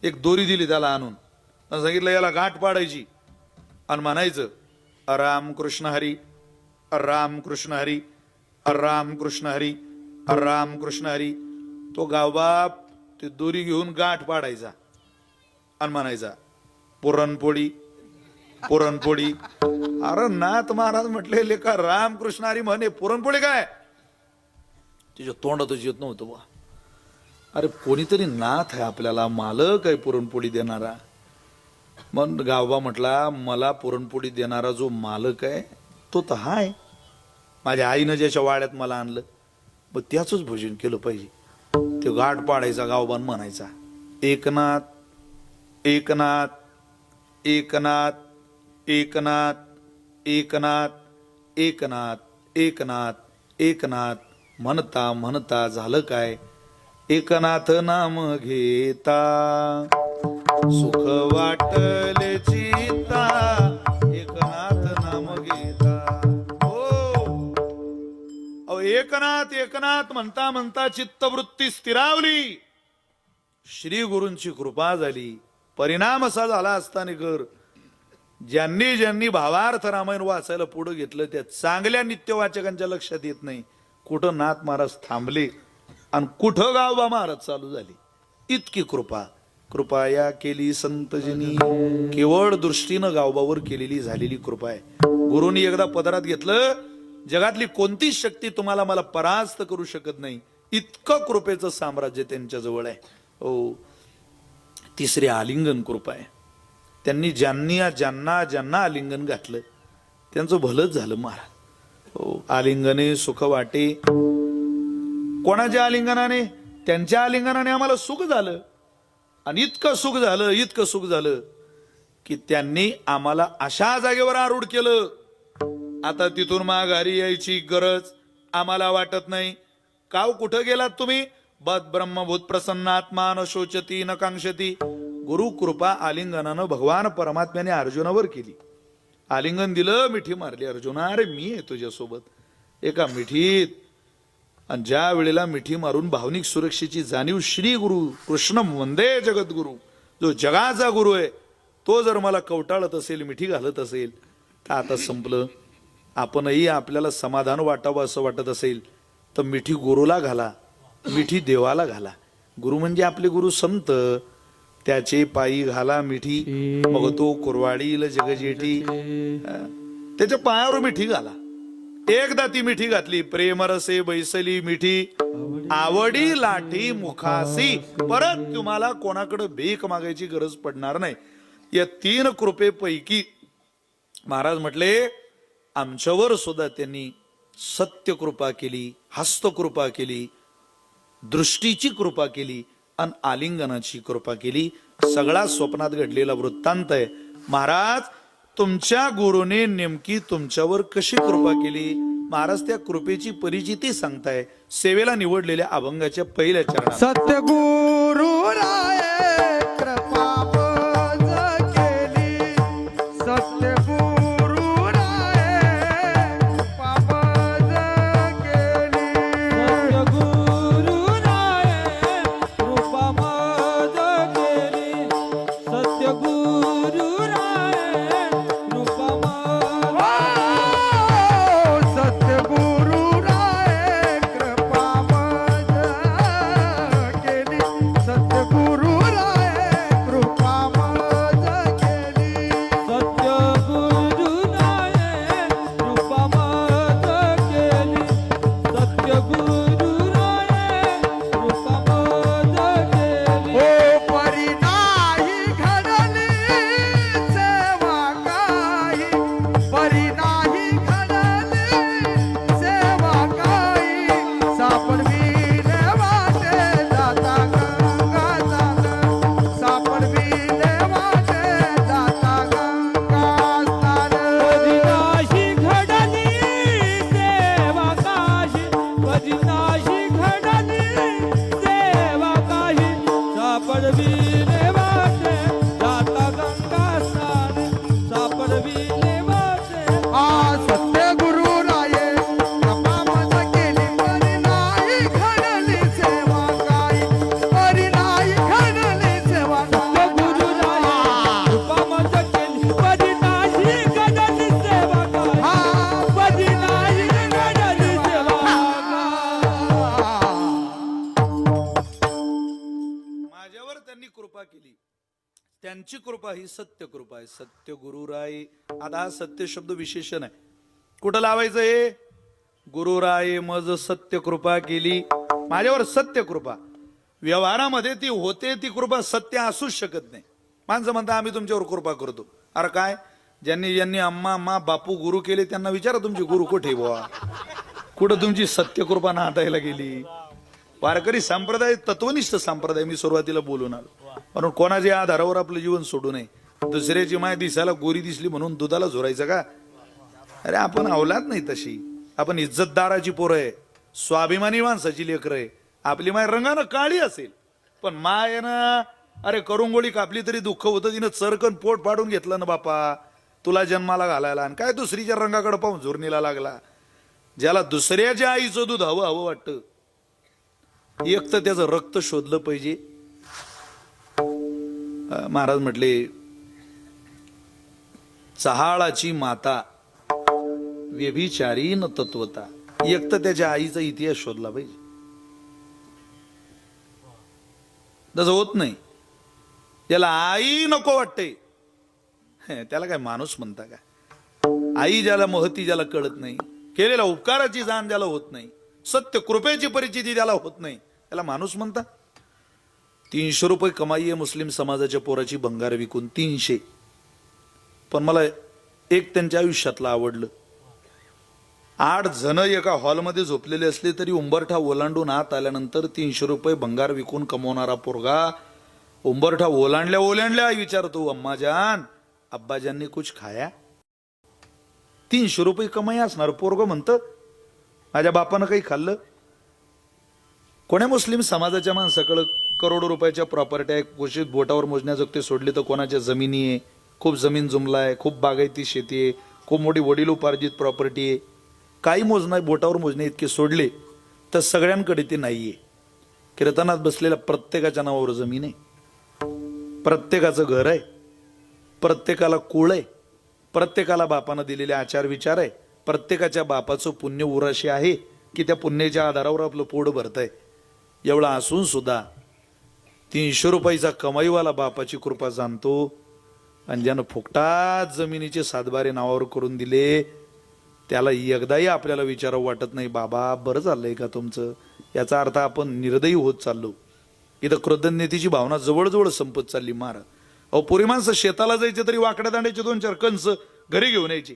एक दोरी दिली त्याला आणून, सांगितलं याला गाठ पाडायची आणि म्हणायचं राम कृष्ण हरी, राम कृष्ण हरी, राम कृष्ण हरी, राम कृष्ण हरी. तो गावबाप ते दोरी घेऊन गाठ पाडायचा आणि म्हणायचा पुरणपोळी, पुरणपोळी. अरे नाथ महाराज म्हटले, लेका राम कृष्ण हरी म्हणे, पुरणपोळी काय? तिच्या तोंडातच येत नव्हतं बा. अरे कोणीतरी नाथ आहे आपल्याला, मालक आहे पुरणपोळी देणारा. मग गावबा म्हटला, मला पुरणपोळी देणारा जो मालक आहे तो तर हाय, माझ्या आईनं ज्याच्या वाड्यात मला आणलं, मग त्याचंच भजन केलं पाहिजे. ते गाठ पाडायचा गावबान म्हणायचा एकनाथ एकनाथ एकनाथ एकनाथ एकनाथ एकनाथ एकनाथ एकनाथ. म्हणता म्हणता झालं काय, एकनाथ नाम घेता सुख वाटले चित्ता, एकनाथ नाम घेता. हो एकनाथ एकनाथ म्हणता म्हणता चित्तवृत्ती स्थिरावली. श्री गुरूंची कृपा झाली. परिणाम असा झाला असताना कर, ज्यांनी ज्यांनी भावार्थ रामायण वाचायला पुढे घेतलं त्या चांगल्या नित्यवाचकांच्या लक्षात येत नाही कुठं नाथ महाराज थांबले आणि कुठं गावबा महाराज चालू झाली. इतकी कृपा, कृपाया केली संतजनी, केवळ दृष्टीनं गावबावर केलेली झालेली कृपा आहे. गुरुनी एकदा पदरात घेतलं, जगातली कोणतीच शक्ती तुम्हाला मला परास्त करू शकत नाही, इतकं कृपेचं साम्राज्य त्यांच्या जवळ आहे. हो, तिसरी आलिंगन कृपा आहे. त्यांनी ज्यांना ज्यांना आलिंगन घातलं त्यांचं भलंच झालं महाराज. हो, आलिंगने सुख वाटे. कोणाच्या आलिंगनाने? त्यांच्या आलिंगनाने आम्हाला सुख झालं. आणि इतकं सुख झालं, इतकं सुख झालं की त्यांनी आम्हाला अशा जागेवर आरूढ केलं, आता तिथून माघारी यायची गरज आम्हाला वाटत नाही. काव कुठं गेलात तुम्ही? बद ब्रह्मभूत प्रसन्नात्मा न शोचती न कांक्षती. गुरु कृपा आलिंगनानं भगवान परमात्म्याने अर्जुनावर केली. आलिंगन दिलं, मिठी मारली. अर्जुना, अरे मी आहे तुझ्यासोबत एका मिठीत. आणि ज्या वेळेला मिठी मारून भावनिक सुरक्षेची जाणीव श्री गुरु कृष्ण वंदे जगद्गुरु, जो जगाचा गुरु आहे, तो जर मला कवटाळत असेल, मिठी घालत असेल, तर आता संपलं. आपणही आपल्याला समाधान वाटावं असं वाटत असेल तर मिठी गुरुला घाला, मिठी देवाला घाला. गुरु म्हणजे आपले गुरु संत, त्याचे पायी घाला मिठी, मग तो कुरवाडील जगजेठी. त्याच्या पायावर मिठी घाला. एकदा ती मिठी घातली, प्रेमरसे बैसली मिठी, आवडी लाठी मुखासी. परत तुम्हाला कोणाकडे भीक मागायची गरज पडणार नाही. या 3 कृपेपैकी महाराज म्हटले, आमच्यावर सुद्धा त्यांनी सत्य कृपा केली, हस्त कृपा केली, दृष्टीची कृपा केली आणि आलिंगनाची कृपा केली. सगळा स्वप्नात घडलेला वृत्तांत आहे. महाराज, तुमच्या गुरुने नेमकी तुमच्यावर कशी कृपा केली, महाराज त्या कृपेची परिचिती सांगताय सेवेला निवडलेल्या अभंगाच्या पहिल्या चरणात. सद्गुरु राये कृपा बज केली, सद्गुरु राये कृपा बज केली. सद्गुरु राये कृपा मज केली, सद्गुरु राये कृपा मज. सद्गुरु राये कृपा बज केली, सद्गुरु त्यांची कृपा ही सत्य कृपा आहे. सत्य गुरुराय. आता हा सत्य शब्द विशेषण आहे. कुठं लावायचं हे? गुरुराय मज सत्य कृपा केली. माझ्यावर सत्य कृपा. व्यवहारामध्ये ती होते ती कृपा सत्य असूच शकत नाही. माणसं म्हणतात आम्ही तुमच्यावर कृपा करतो. अरे काय, ज्यांनी ज्यांनी अम्मा बापू गुरु केले त्यांना विचारा तुमची गुरु कुठे बुवा, कुठं तुमची सत्य कृपा नाटायला गेली. वारकरी संप्रदाय तत्वनिष्ठ संप्रदाय मी सुरुवातीला बोलून आलो. म्हणून कोणाच्या आधारावर आपलं जीवन सोडू नये. दुसऱ्याची माय दिसायला गोरी दिसली म्हणून दुधाला झोरायचं का? अरे आपण अवलाद नाही तशी. आपण इज्जतदाराची पोरं आहे, स्वाभिमानी माणसाची लेकरं आहे. आपली माय रंगानं काळी असेल पण माय ना, अरे करुंगोळी कापली तरी दुःख होतं. तिनं चरकन पोट पाडून घेतलं ना बापा तुला जन्माला घालायला. आणि काय दुसरीच्या रंगाकडे पाहून झुरणीला लागला. ज्याला दुसऱ्याच्या आईचं दूध हवं हवं वाटतं, एक तर त्याचं रक्त शोधलं पाहिजे. महाराज म्हटले चहाळाची माता व्यभिचारी न तत्वता. एक तर त्याच्या आईचा इतिहास शोधला पाहिजे. तसं होत नाही. त्याला आई नको वाटते त्याला काय माणूस म्हणता का? आई ज्याला महती ज्याला कळत नाही, केलेल्या उपकाराची जाण ज्याला होत नाही, सत्य कृपेची परिचिती ज्याला होत नाही, त्याला माणूस म्हणता? 300 रुपये कमाई आहे मुस्लिम समाजाच्या पोराची भंगार विकून. 300. पण मला एक त्यांच्या आयुष्यातलं आवडलं. 8 जण एका हॉलमध्ये झोपलेले असले तरी उंबरठा ओलांडून आत आल्यानंतर 300 रुपये भंगार विकून कमवणारा पोरगा उंबरठा ओलांडल्या विचारतो, अम्मा जान अब्बाजांनी कुछ खाया? 300 रुपये कमाई असणार पोरग म्हणतं माझ्या बापानं काही खाल्लं? कोण्या मुस्लिम समाजाच्या माणसाकडे करोडो रुपयाच्या प्रॉपर्टी आहे, घोषित बोटावर मोजण्याजोगते सोडले तर कोणाच्या जमिनी आहे, खूप जमीन जुमला आहे, खूप बागायती शेती आहे, खूप मोठी वडिलोपार्जित प्रॉपर्टी आहे. काही मोजणार बोटावर मोजणे इतके सोडले तर सगळ्यांकडे ते नाहीये. कीर्तनात बसलेल्या प्रत्येकाच्या नावावर जमीन आहे, प्रत्येकाचं घर आहे, प्रत्येकाला कुळ आहे, प्रत्येकाला बापानं दिलेले आचार विचार आहे, प्रत्येकाच्या बापाचं पुण्य उराशी आहे की त्या पुण्याच्या आधारावर आपलं पोट भरतंय. एवढा असून सुद्धा 300 रुपयाचा कमाईवाला बापाची कृपा जाणतो. आणि ज्यानं फुकटात जमिनीचे 7 बारे नावावर करून दिले त्याला एकदाही आपल्याला विचारावं वाटत नाही, बाबा बरं चाललंय का तुमचं? याचा अर्थ आपण निर्दयी होत चाललो. इथं कृतज्ञतेची भावना जवळजवळ संपत चालली. मार अहो, पुरी माणसं शेताला जायचे तरी वाकड्या दांड्याचे 2-4 कंस घरी घेऊन यायची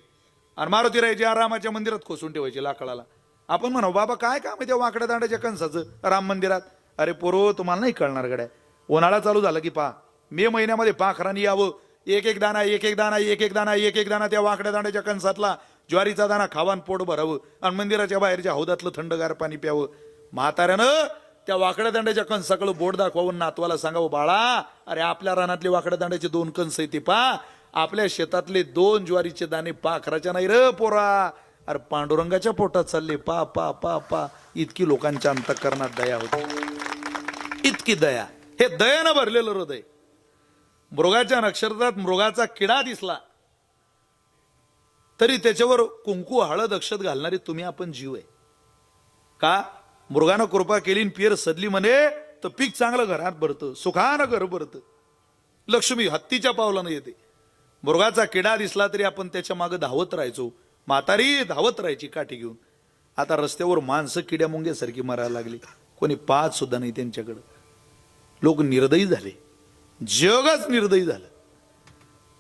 आणि मारुती राहायची रामाच्या मंदिरात खोसून ठेवायचे लाकडाला. आपण म्हणू बाबा काय काम आहे त्या वाकड्या दांड्याच्या कंसाचं राम मंदिरात? अरे पोरो तुम्हाला नाही कळणार गड्या. उन्हाळा चालू झाला की मे महिन्यामध्ये पाखरांनी यावं, एक एक दाना त्या वाकड्या दांड्याच्या कंसातला ज्वारीचा दाना खावान पोट भरावं आणि मंदिराच्या बाहेरच्या हौदातलं थंडगार पाणी प्यावं. म्हाताऱ्यानं त्या वाकड्या दांड्याच्या कंसाकडे बोट दाखवावं, नातवाला सांगावं, बाळा अरे आपल्या रानातले वाकड्या दांड्याचे 2 कंस आहे ते आपल्या शेतातले 2 ज्वारीचे दाणे पाखराच्या नाही र पोरा, अरे पांडुरंगाच्या पोटात चालले पा पा पा पा. इतकी लोकांच्या अंतःकरणात दया होती, इतकी दया. हे दयानं भरलेलं हृदय. मृगाच्या नक्षत्रात मृगाचा किडा दिसला तरी त्याच्यावर कुंकू हळद अक्षत घालणारे तुम्ही आपण जीव आहे का? मृगानं कृपा केली पियर सदली म्हणे तर पीक चांगलं घरात भरतं, सुखानं घर भरतं, लक्ष्मी हत्तीच्या पावलानं येते. मृगाचा किडा दिसला तरी आपण त्याच्या मागे धावत राहायचो, म्हातारी धावत राहायची काठी घेऊन. आता रस्त्यावर माणसं किड्या मुंग्यासारखी मरायला लागली, कोणी पाहत सुद्धा नाही त्यांच्याकडं. लोक निर्दयी झाले, जगच निर्दयी झालं.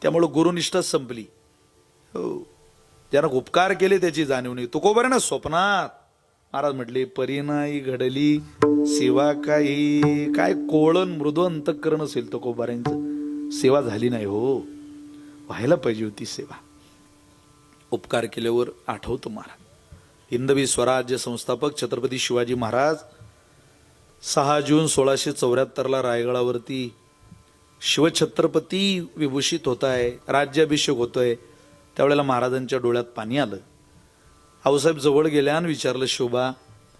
त्यामुळं गुरुनिष्ठा संपली. हो, ज्यानं उपकार केले त्याची जाणीव नाही. तुकोबऱ्यानं स्वप्नात महाराज म्हटले परिणाई घडली सेवा काही. काय कोळण मृदू अंतःकरण असेल तुकोबऱ्यांचं, सेवा झाली नाही. हो, व्हायला पाहिजे होती सेवा. उपकार केल्यावर आठवतं महाराज. हिंदवी स्वराज्य संस्थापक छत्रपती शिवाजी महाराज 6 जून 1674 रायगडावरती शिवछत्रपती विभूषित होत आहे, राज्याभिषेक होतोय. त्यावेळेला महाराजांच्या डोळ्यात पाणी आलं. आऊसाहेब जवळ गेल्या आणि विचारलं, शोभा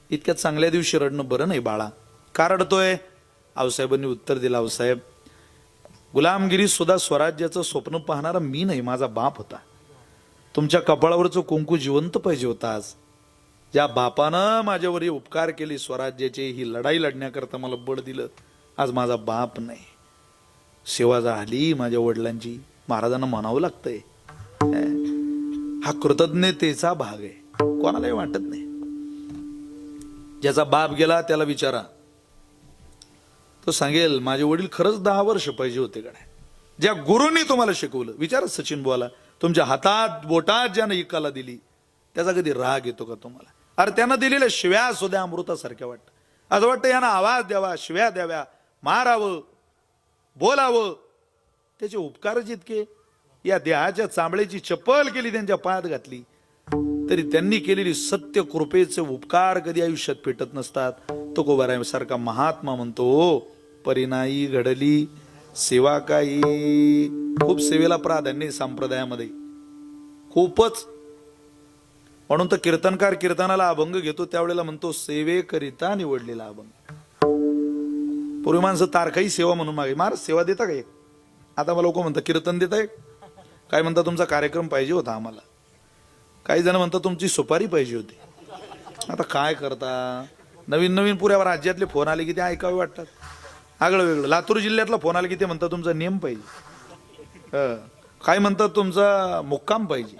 इतक्या चांगल्या दिवशी रडणं बरं नाही बाळा, का रडतोय? आऊसाहेबांनी उत्तर दिलं, आऊसाहेब गुलामगिरी सुद्धा स्वराज्याचं स्वप्न पाहणारा मी नाही, माझा बाप होता. तुमच्या कपाळावरचं कुंकू जिवंत पाहिजे होता. आज ज्या बापानं माझ्यावर उपकार केले स्वराज्याचे, ही लढाई लढण्याकरता मला बळ दिलं, आज माझा बाप नाही. सेवा झाली माझ्या वडिलांची, महाराजांना म्हणावं लागतंय. हा कृतज्ञतेचा भाग आहे, कोणालाही वाटत नाही. ज्याचा बाप गेला त्याला विचारा, तो सांगेल माझे वडील खरंच 10 वर्ष पाहिजे होते कडे. ज्या गुरुंनी तुम्हाला शिकवलं, विचारा सचिन बुवाला, तुमच्या हातात बोटात ज्यानं इकाला दिली त्याचा कधी राग येतो का तुम्हाला? अरे त्यानं दिलेल्या शिव्या सुद्धा अमृतासारख्या वाटतं. असं वाटतं यानं आवाज द्यावा, शिव्या द्याव्या, मारावं, बोलावं. त्याचे उपकारच इतके. या देहाच्या चांबड्याची चप्पल केली, त्यांच्या पायात घातली, तरी त्यांनी केलेली सत्य कृपेचे उपकार कधी आयुष्यात पेटत नसतात. तो कोबारासारखा महात्मा म्हणतो, परिणाई घडली सेवा काही. खूप सेवेला प्राधान्य संप्रदायामध्ये, खूपच. म्हणून तर कीर्तनकार कीर्तनाला अभंग घेतो त्यावेळेला म्हणतो सेवेकरिता निवडलेला अभंग. पूर्वी माणसं तारखाही सेवा म्हणून मागे, महाराज सेवा देता का? आता मला लोक म्हणतात कीर्तन देताय काय, म्हणता तुमचा कार्यक्रम पाहिजे होता आम्हाला. काही जण म्हणतात तुमची सुपारी पाहिजे होती. आता काय करता, नवीन नवीन पुऱ्या राज्यातले फोन आले की ते ऐकावे वाटतात. आगळं वेगळं. लातूर जिल्ह्यातला फोन आला की ते म्हणतात तुमचा नियम पाहिजे, काय म्हणतात तुमचा मुक्काम पाहिजे.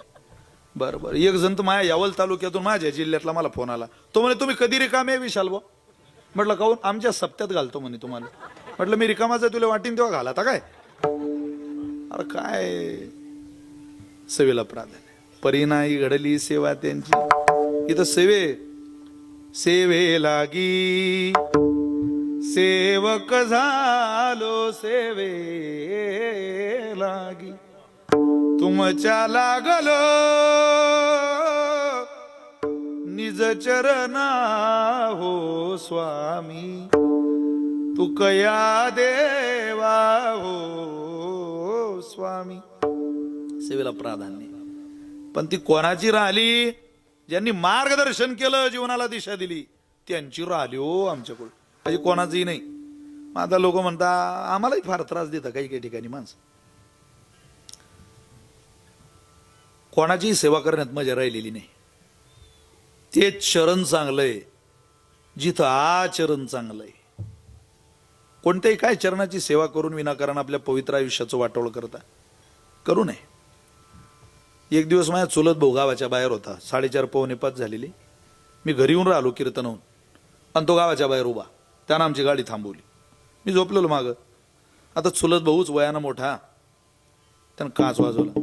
बरं बरं. एक जण तर माझ्या यावल तालुक्यातून माझ्या जिल्ह्यातला मला फोन आला. तो म्हणे तुम्ही कधी रिकामे विशाल भाऊ? म्हटलं काहून? आमच्या सप्त्यात घालतो म्हणे तुम्हाला. म्हटलं मी रिकामाच आहे, तुला वाटीन तेव्हा घाला. आता काय, अरे काय सेवेला प्राधान्य. परिणाई घडली सेवा त्यांची. इथं सेवे लागी सेवक झालो, सेवे लागी तुमच्या लागलो निज चरणा हो स्वामी. तू कया देवा हो स्वामी. सेवेला प्राधान्य. पण ती कोणाची राहिली? ज्यांनी मार्गदर्शन केलं, जीवनाला दिशा दिली, त्यांची राहिली हो आमच्याकडून, म्हणजे कोणाचंही नाही. आता लोक म्हणतात आम्हालाही फार त्रास देतात काही काही ठिकाणी माणसं. कोणाचीही सेवा करण्यात मजा राहिलेली नाही. तेच शरण चांगलंय जिथं आचरण चांगलंय. कोणत्याही काय चरणाची सेवा करून विनाकारण आपल्या पवित्र आयुष्याचं वाटोळ करता करू नये. एक दिवस माझ्या चुलत भाऊ गावाच्या बाहेर होता. 4:30 पावणे 5 झालेली. मी घरी येऊन राहिलो कीर्तनाहून, आणि तो गावाच्या बाहेर उभा. त्यानं आमची गाडी थांबवली. मी झोपलेलो मागं. आता चुलत भाऊच वयानं मोठा, त्यानं काच वाजवला.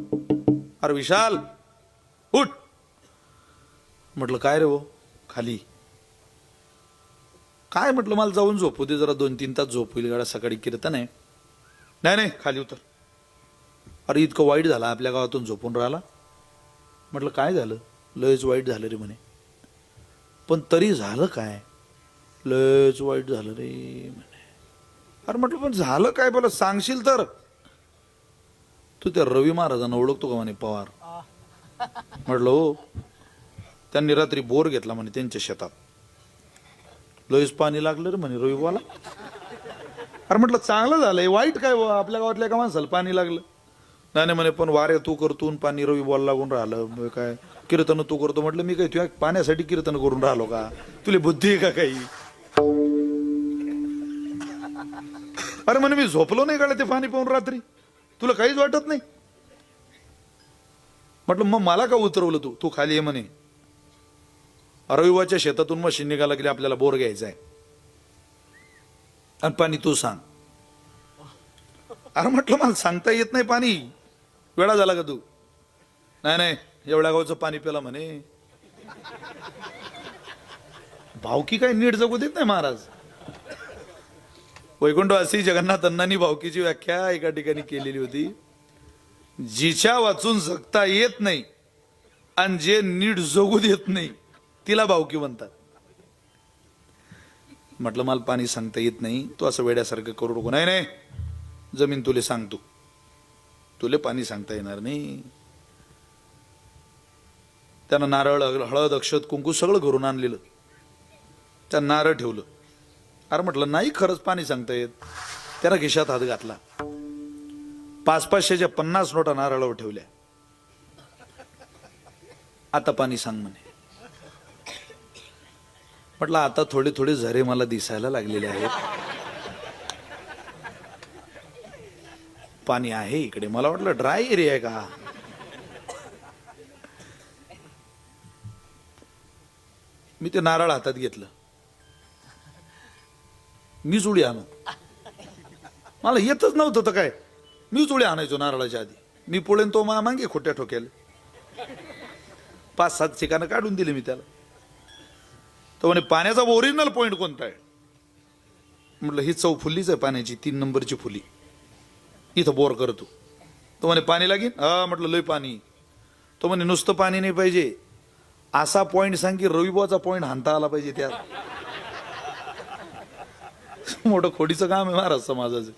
अरे विशाल उठ. म्हटलं काय रे हो? खाली. काय म्हटलं मला जाऊन झोपू दे जरा, 2-3 तास झोप होईल, गाडा सकाळी कीर्तन आहे. नाही खाली उतर. अरे इतकं वाईट झालं, आपल्या गावातून झोपून राहिला. म्हटलं काय झालं? लयच वाईट झालं रे म्हणे. पण तरी झालं काय? लयच वाईट झालं रे म्हणे. अरे म्हटलं पण झालं काय, बोला सांगशील तर. तू त्या रवी महाराजांना ओळखतो का म्हणे? पवार. म्हटलं हो. त्यांनी रात्री बोर घेतला म्हणे त्यांच्या शेतात. लयच पाणी लागलं रे म्हणे रविवाला. अरे म्हटलं चांगलं झालंय, वाईट काय आपल्या गावातल्या एका माणसाला पाणी लागलं. नाही म्हणे पण वारे तू करतो पाणी रवी बॉल लागून राहिलं, काय कीर्तन तू करतो. म्हटलं मी काय तुझ्या पाण्यासाठी कीर्तन करून राहिलो का? तुला बुद्धी आहे का काही? अरे म्हणे मी झोपलो नाही का ते पाणी पाहून रात्री, तुला काहीच वाटत नाही? म्हटलं मग मला का उतरवलं तू खाली ये म्हणे. रविवारच्या शेतातून मशीन निघाला की आपल्याला बोर घ्यायचा आहे, आणि पाणी तू सांग. अरे म्हटलं मला सांगता येत नाही पाणी. वेळा झाला का तू? नाही एवढ्या गावचं पाणी प्याला म्हणे. भावकी काय नीट जगू देत नाही महाराज. वैकुंठवासी जगन्नाथ अण्णांनी भावकीची व्याख्या एका ठिकाणी केलेली होती. जिच्या वाचून जगता येत नाही आणि जे नीट जगू देत नाही तिला भावकी म्हणतात. म्हटलं मला पाणी सांगता येत नाही, तू असं वेड्यासारखं करू नको. नाही जमीन तुले सांगतो, तुले पाणी सांगता येणार नाही. त्यानं नारळ, हळद, अक्षत, कुंकू सगळं घरून आणलेलं. त्या नारळ ठेवलं. अरे म्हटलं नाही खरंच पाणी सांगता येत. त्याला खिशात हात घातला. 500-500च्या 50 नोटा नारळावर ठेवल्या. आता पाणी सांग म्हणे. म्हटलं आता थोडे थोडे झरे मला दिसायला लागलेले आहेत. पाणी आहे इकडे. मला वाटलं ड्राय एरिया आहे का. मी ते नारळ हातात घेतलं. मी जुळी आणू, मला येतच नव्हतं तर काय, मी जुळी आणायचो नारळाच्या आधी. मी पोळेन तो मागे खोट्या ठोक्याला 5-7 ठिकाणं काढून दिले मी त्याला. तो म्हणे पाण्याचा ओरिजिनल पॉइंट कोणता आहे. म्हटलं ही चौ फुल्लीच आहे पाण्याची, 3 नंबरची फुली, इथं बोर करतो. तो म्हणे पाणी लागेल. हा म्हटलं लय पाणी. तो म्हणे नुसतं पाणी नाही पाहिजे, असा पॉइंट सांग की रविबाचा पॉइंट हाणता आला पाहिजे त्यात. मोठं खोडीचं काम आहे महाराज समाजाचं.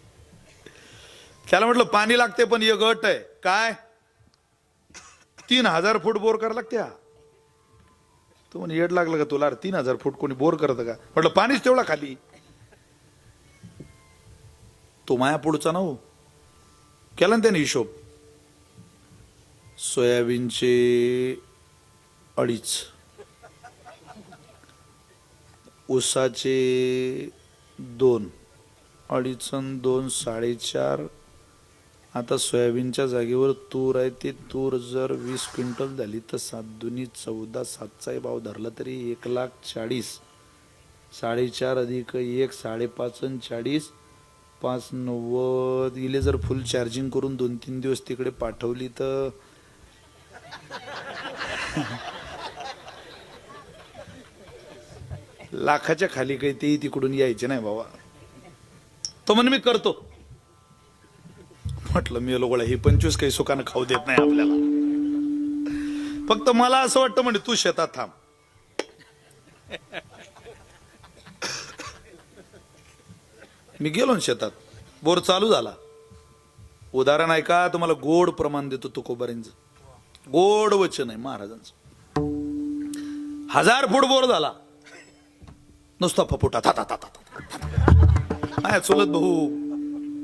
त्याला म्हटलं पाणी लागते पण एक गट आहे. काय? 3000 फूट बोर करायला लागते. तो म्हणे येड लागलं का तुला, 3000 फूट कोणी बोर करतं का. म्हटलं पाणीच तेवढा खाली. तो माया पुढचा ना हो, केला ना त्याने हिशोब. सोयाबीनचे 2.5, ऊसाचे 2, 2.5 आणि 2 4.5. आता सोयाबीनच्या जागेवर तूर आहे, ते तूर जर 20 क्विंटल झाली तर 7 दुनी 14, 7चा भाव धरला तरी 1,40,000. 4.5 अधिक 1 5.5 आणि 40, 5,90. इले जर फुल चार्जिंग करून 2-3 दिवस तिकडे पाठवली तर लाखाच्या खाली काही ते तिकडून यायचे नाही बाबा. तो म्हणे मी करतो. म्हटलं मी लोक हे 25 काही सुखानं खाऊ देत नाही आपल्याला. फक्त मला असं वाटतं म्हणजे तू शेतात थांब. मी गेलो ना शेतात, बोर चालू झाला. उदाहरण ऐका, तुम्हाला गोड प्रमाण देतो तुकोबारींचं, गोड वचन आहे महाराजांचं. 1000 फूट बोर झाला, नुसता फपुटा था था था था. चुलत भाऊ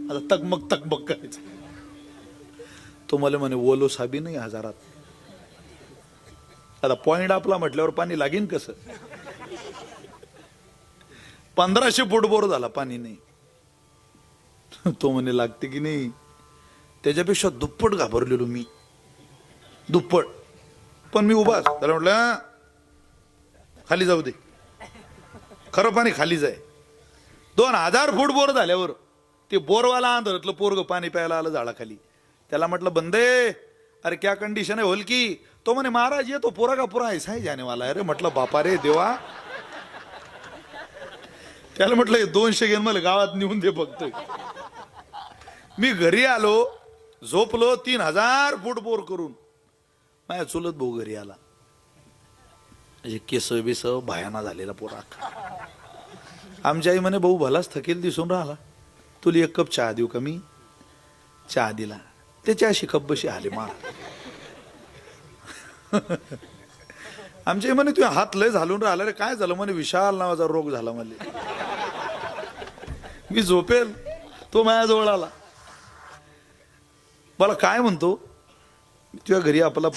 आता तकमक तकमक करायचं. तो मला म्हणे ओलो साबी नाही 1000. आता पॉइंट आपला म्हटल्यावर पाणी लागेन कसं. 1500 फूट बोर झाला, पाणी नाही. तो म्हणे लागते की नाही. त्याच्यापेक्षा दुप्पट घाबरलेलो मी, दुप्पट. पण मी उभाच. त्याला म्हटलं खाली जाऊ दे, खरं पाणी खालीच आहे. 2000 फूट बोर झाल्यावर ते बोरवाला आंधळतलं पोरग पाणी प्यायला आलं झाडाखाली. त्याला म्हटलं बंदे, अरे क्या कंडिशन है होल की. तो म्हणे महाराज ये तो पूरा का पूरा ऐसा ही जाने वाला है. अरे म्हटलं बापा रे देवा. त्याला म्हटलं हे 200 घेऊन मला गावात नेऊन दे बघतोय. मी घरी आलो, झोपलो. 3000 फूट बोर करून माझ्या चुलत भाऊ घरी आला. म्हणजे केस बिस भयाना झालेला पोरा. आमच्या आई म्हणे भाऊ भलाच थकेल दिसून राहिला, तुला 1 कप चहा देऊ का. मी चहा दिला. त्याच्या अशी खब्बशी आले मार. आमच्या आई म्हणे तुझ्या हात लय झालून राहिला रे. काय झालं म्हणे विशाल नावाचा रोग झाला मला. मी झोपेल, तो माझ्याजवळ आला. मला काय म्हणतो, तुझ्या घरी आपला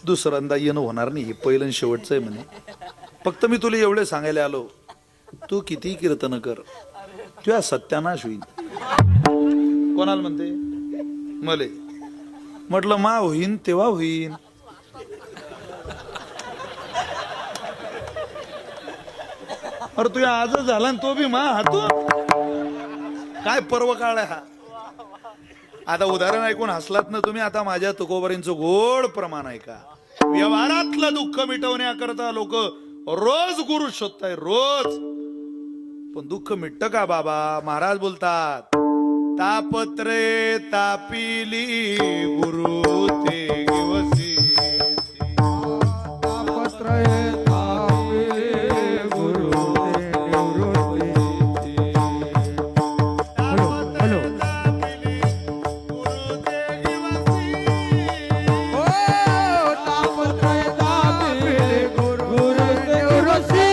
दुसऱ्यांदा येणं होणार नाही, हे पहिलं आणि शेवटचं आहे म्हणे. फक्त मी तुला एवढे सांगायला आलो, तू किती कीर्तन कर, तुझ्या सत्यानाश होईल. कोणाला म्हणते मले. म्हटलं मा होईन तेव्हा होईन. अरे तुझ्या आजच झाला तो बी मा हातून. काय पर्व काळ आहे हा. आता उदाहरण ऐकून हसलात ना तुम्ही. आता माझ्या तुकोबारींचं गोड प्रमाण ऐका. व्यवहारातलं दुःख मिटवण्याकरता लोक रोज गुरु शोधताय, रोज. पण दुःख मिटत का बाबा. महाराज बोलतात, तापत्रे तापिली गुरु ते गिवसी. तापत्रय तापिले गुरु ते निवृत्ती. Hello hello. ओ तापत्रय तापिले गुरु ते निवृत्ती.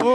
ओ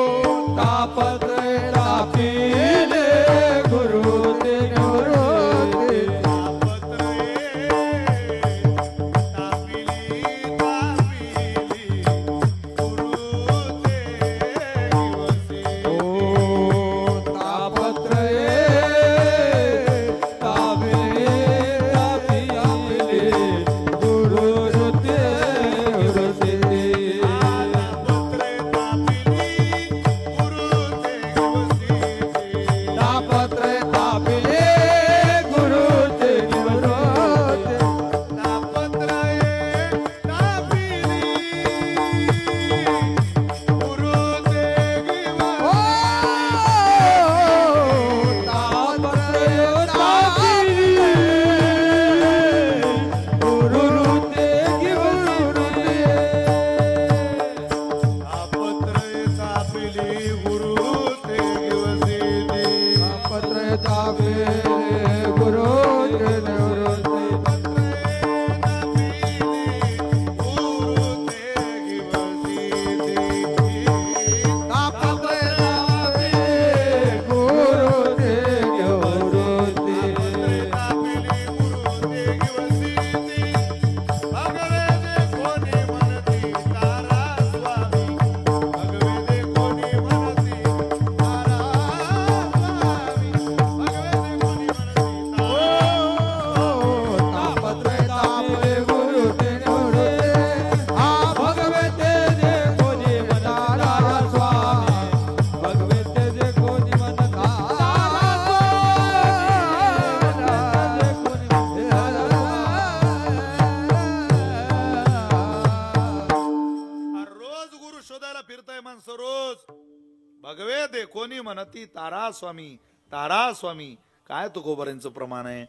म्हणती तारा स्वामी, तारा स्वामी. काय तुकोबारांचं प्रमाण आहे?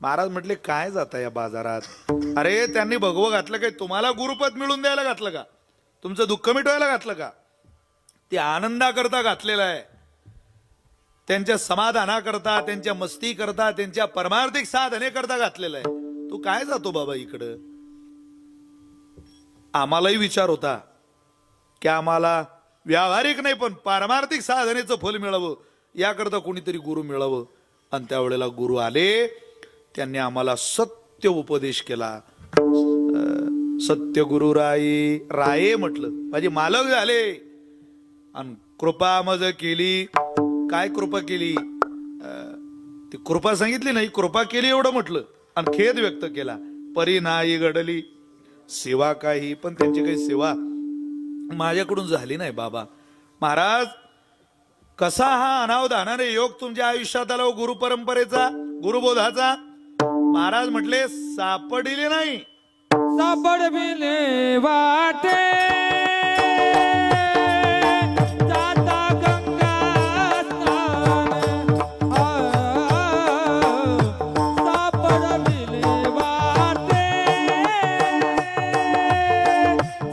महाराज म्हटले काय जाता या बाजारात? अरे त्यांनी भगवं घातलं काय? तुम्हाला गुरुपद मिळून द्यायला घातलं का? तुमचं दुःख मिटवायला घातलं का? ते आनंदाकरता घातलेलं आहे, त्यांच्या समाधानाकरता, त्यांच्या मस्ती करता, त्यांच्या परमार्थिक साधने करता घातलेलं आहे. तू काय जातो बाबा इकडं? आम्हालाही विचार होता की आम्हाला व्यावहारिक नाही पण पारमार्थिक साधनेचं फल मिळावं, याकरता कोणीतरी गुरु मिळावं. आणि त्यावेळेला गुरु आले, त्यांनी आम्हाला सत्य उपदेश केला. सत्य गुरु राये, राये म्हटलं माझे मालक झाले आणि कृपा मज केली. काय कृपा केली? ती कृपा सांगितली नाही, कृपा केली एवढं म्हटलं आणि खेद व्यक्त केला. परी नाही घडली सेवा काही, पण त्यांची काही सेवा माझ्याकडून झाली नाही बाबा. महाराज कसा हा अनावधानाने योग तुमच्या आयुष्यात आला गुरु परंपरेचा, गुरुबोधाचा? महाराज म्हटले सापडिले नाही. सापडविले वाटे जाता गंगा स्नान. सापडविले वाटे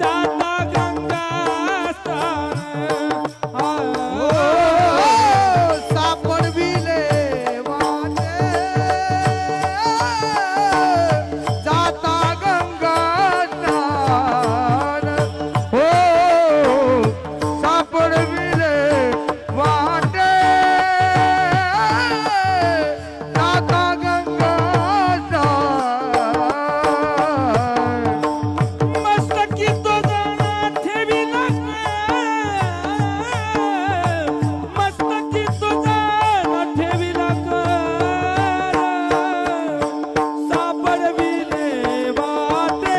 जाता गंगा स्नान. सापडविले वाटे जाता गंगा स्नान. हो सापडविले वाटे जाता गंगा स्नान. मस्तकी तो जाना ठेविला मस्तकी तो जाना ठेविला सापडविले वाटे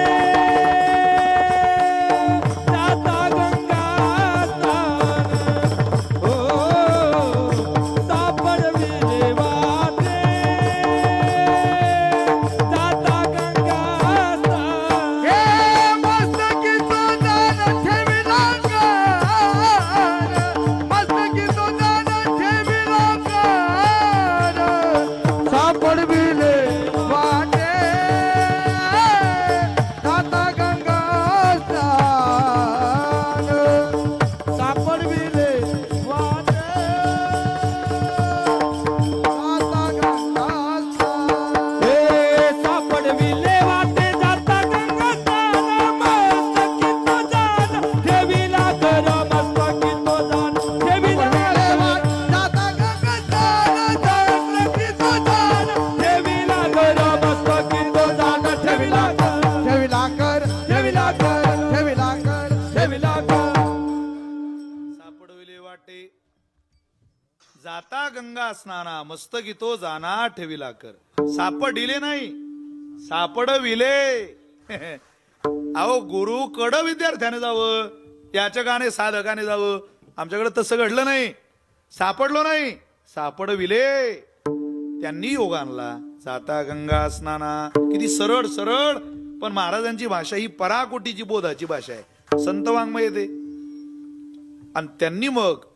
जाता गंगा स्नान. हो सापडविले वाटे जाता गंगा स्नान. हे मस्तकी तो जाण ठेविला कान, मस्तकी तो जाण ठेविला कान. सापडविले वाटे जाता गंगा स्नान. सापडविले वाटे जाता गंगा स्नान. हे सापडविले वाटे जाता गंगा स्नान. मस्तकी तो जाण ठेविला कर, मस्तकी तो जाण ठेविला जाता गंगा स्नान. मस्तकी तो जाण ठेविला कर, मस्तकी तो जाण ठेविला कर, ठेविला कर, ठेविला कर, ठेविला कर. ठेविला कर. सापडविले वाटे जाता गंगा स्नाना, मस्तकी तो जाना ठेविला कर. सापडिले नाही, सापडविले. अहो गुरु कड विद्यार्थ्याने जावं, याचकाने साधकाने जावं. आमच्याकडे तसं घडलं नाही, सापडलो नाही, सापडविले. त्यांनी योग आणला. जाता गंगा स्नाना, किती सरळ सरळ. पण महाराजांची भाषा ही पराकोटीची बोधाची भाषा आहे, संत वाङ्मय येते. आणि त्यांनी मग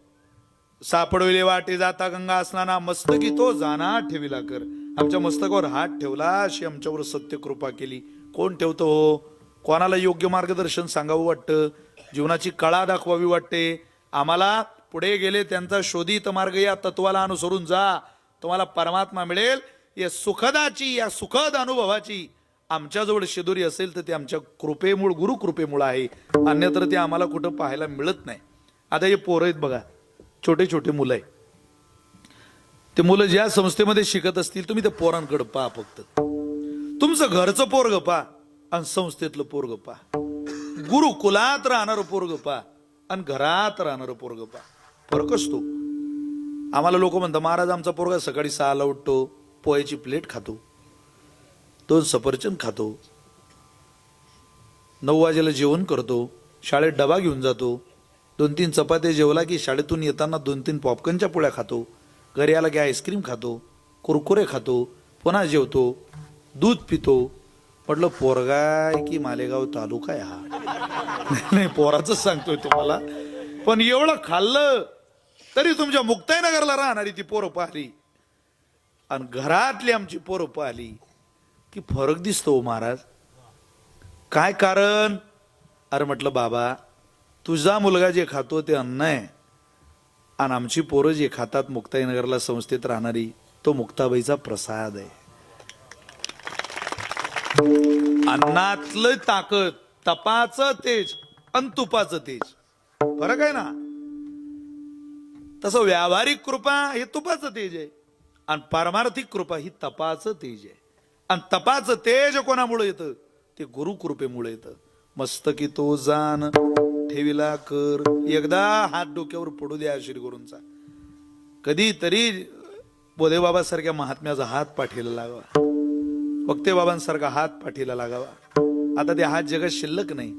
सापडविले वाटे जाता गंगा स्नाना, मस्तकी तो जाना ठेविला कर. आमच्या मस्तकावर हात ठेवला, अशी आमच्यावर सत्य कृपा केली. कोण ठेवतो हो? कोणाला योग्य मार्गदर्शन सांगावं वाटतं, जीवनाची कळा दाखवावी वाटते. आम्हाला पुढे गेले त्यांचा शोधित मार्ग या तत्वाला अनुसरून जा, तुम्हाला परमात्मा मिळेल. या सुखदाची, या सुखद अनुभवाची आमच्याजवळ शिदोरी असेल तर ते आमच्या कृपेमुळ, गुरु कृपेमुळ आहे. अन्यत्र ते आम्हाला कुठं पाहायला मिळत नाही. आता हे पोरं आहेत बघा, छोटे छोटे मुलं आहे. ते मुलं ज्या संस्थेमध्ये शिकत असतील, तुम्ही त्या पोरांकडे पहा. फक्त तुमचं घरचं पोरग पहा आणि संस्थेतलं पोरग पहा. गुरुकुलात राहणारं पोरग पहा आणि घरात राहणारं पोरग पहा. फरक असतो. आम्हाला लोक म्हणतात महाराज आमचा पोरगा सकाळी 6ला उठतो, पोह्याची प्लेट खातो, 2 सफरचंद खातो, 9 वाजेला जेवण करतो, शाळेत डबा घेऊन जातो, 2-3 चपात्या जेवला की शाळेतून येताना 2-3 पॉपकॉर्नच्या पोळ्या खातो, घरी आला की आईस्क्रीम खातो, कुरकुरे खातो, पुन्हा जेवतो, दूध पितो. म्हटलं पोरगा आहे की मालेगाव तालुका आहे हा? नाही, पोराच सांगतोय तुम्हाला. पण एवढं खाल्लं तरी तुमच्या मुक्ताईनगरला राहणारी ती पोरं पाहिली आणि घरातली आमची पोरं पाहिली की फरक दिसतो महाराज. काय कारण? अरे म्हटलं बाबा, तुझा मुलगा जे खातो ते अन्न आहे आणि आमची पोरं जे खातात मुक्ताईनगरला संस्थेत राहणारी तो मुक्ताबाईचा प्रसाद आहे. अन्नातलं ताकद, तपाचं तेज आणि तुपाचं तेज फरक आहे ना. तसं व्यावहारिक कृपा हे तुपाचं तेज आहे आणि पारमार्थिक कृपा ही तपाचं तेज आहे. आणि तपाचं तेज कोणामुळे येतं? ते गुरुकृपेमुळे येतं. मस्तकी तो जाण ठेविला कर, एकदा हात डोक्यावर पडू द्या श्री गुरूंचा. कधीतरी बोधेबाबा सारख्या महात्म्याचा हात पाठीला लागावा, वक्ते बाबांसारखा हात पाठीला लागावा. आता ते हात जगात शिल्लक नाही.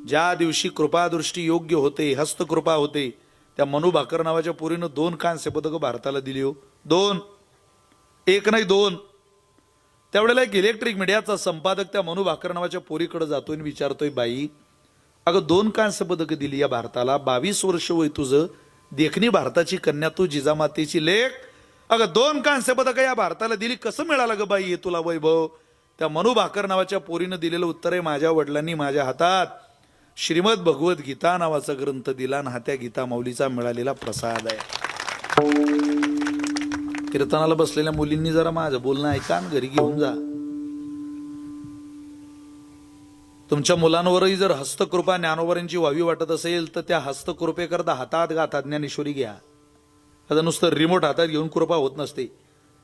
ज्या दिवशी कृपादृष्टी योग्य होते, हस्तकृपा होते, त्या मनू भाकर नावाच्या पोरीनं 2 कांस्य पदक भारताला दिली हो. 2, 1 नाही 2. त्यावेळेला एक इलेक्ट्रिक मीडियाचा संपादक त्या मनू भाकर नावाच्या पोरीकडे जातोय आणि विचारतोय, बाई अगं 2 कांस्य पदक दिली या भारताला, 22 वर्ष वय तुझं, देखणी भारताची कन्या तू, जिजामातेची लेख, अगं 2 कांस्य पदक या भारताला दिली, कसं मिळालं ग बाई हे तुला वैभव? त्या मनू भाकर नावाच्या पोरीनं दिलेलं उत्तर आहे, माझ्या वडिलांनी माझ्या हातात श्रीमद भगवत गीता नावाचा ग्रंथ दिला आणि हा त्या गीता माऊलीचा मिळालेला प्रसाद आहे. कीर्तनाला बसलेल्या मुलींनी जरा माझं बोलणं ऐका आणि घरी घेऊन जा. तुमच्या मुलांवरही जर हस्तकृपा ज्ञानोबरांची व्हावी वाटत असेल तर त्या हस्तकृपेकरता हातात गाथा ज्ञानेश्वरी घ्या. आता नुसतं रिमोट हातात घेऊन कृपा होत नसते.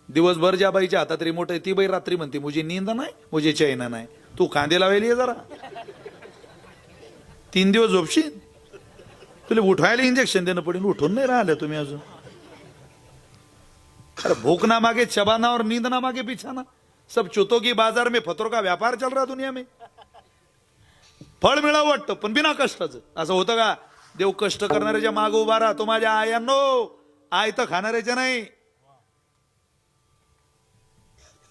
दिवसभर ज्या बाईच्या हातात रिमोट आहे ती बाई रात्री म्हणते मुझे नींद नाही, मुझे चैन नाही. तू कांदे लावायली जरा, 3 दिवस झोपशील, तुला उठवायला इंजेक्शन देणं पडेल. उठून नाही राहिले तुम्ही अजून. अरे भूख ना मागे चबाना और नींद ना मागे बिछाना, सब चुतो की बाजार में फतरों का व्यापार चल रहा दुनिया में. फळ मिळावं वाटतं पण बिना कष्टाचं. असं होतं का? देव कष्ट करणाऱ्याच्या मागे उभा राहा. तो माझ्या आयांनो, आय तर खाणाऱ्याच्या नाही.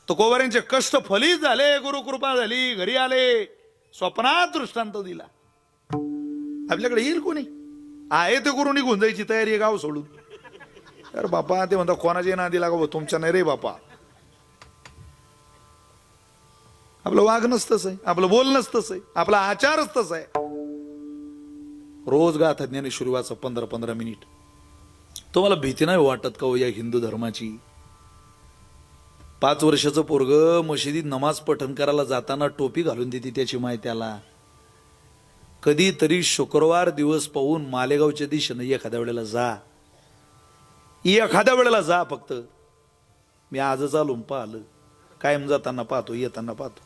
तो कोवाऱ्यांचे कष्ट फलित झाले, गुरुकृपा झाली, घरी आले, स्वप्नात दृष्टांत दिला. आपल्याकडे येईल कोणी? आहे ते गुरु निघून जायची तयारी आहे गाव सोडून. अरे बापा, ते म्हणता कोणाच्या नादी लागा, तुमच्या नाही रे बापा. आपलं वागणंच तसं आहे, आपलं बोलणंच तसं आहे, आपला आचारच तसा आहे. रोज गाथा ज्ञानेश्वरी वाचा 15-15 मिनिट. तुम्हाला भीती नाही वाटत का हो या हिंदू धर्माची? 5 वर्षाचं पोरग मशिदीत नमाज पठण करायला जाताना टोपी घालून देते त्याची माय त्याला. कधीतरी शुक्रवार दिवस पाहून मालेगावच्या दिशेनं एखाद्या वेळेला जा, एखाद्या वेळेला जा फक्त. मी आजच आलो पाहिलं, कायम जाताना पाहतो, येताना पाहतो.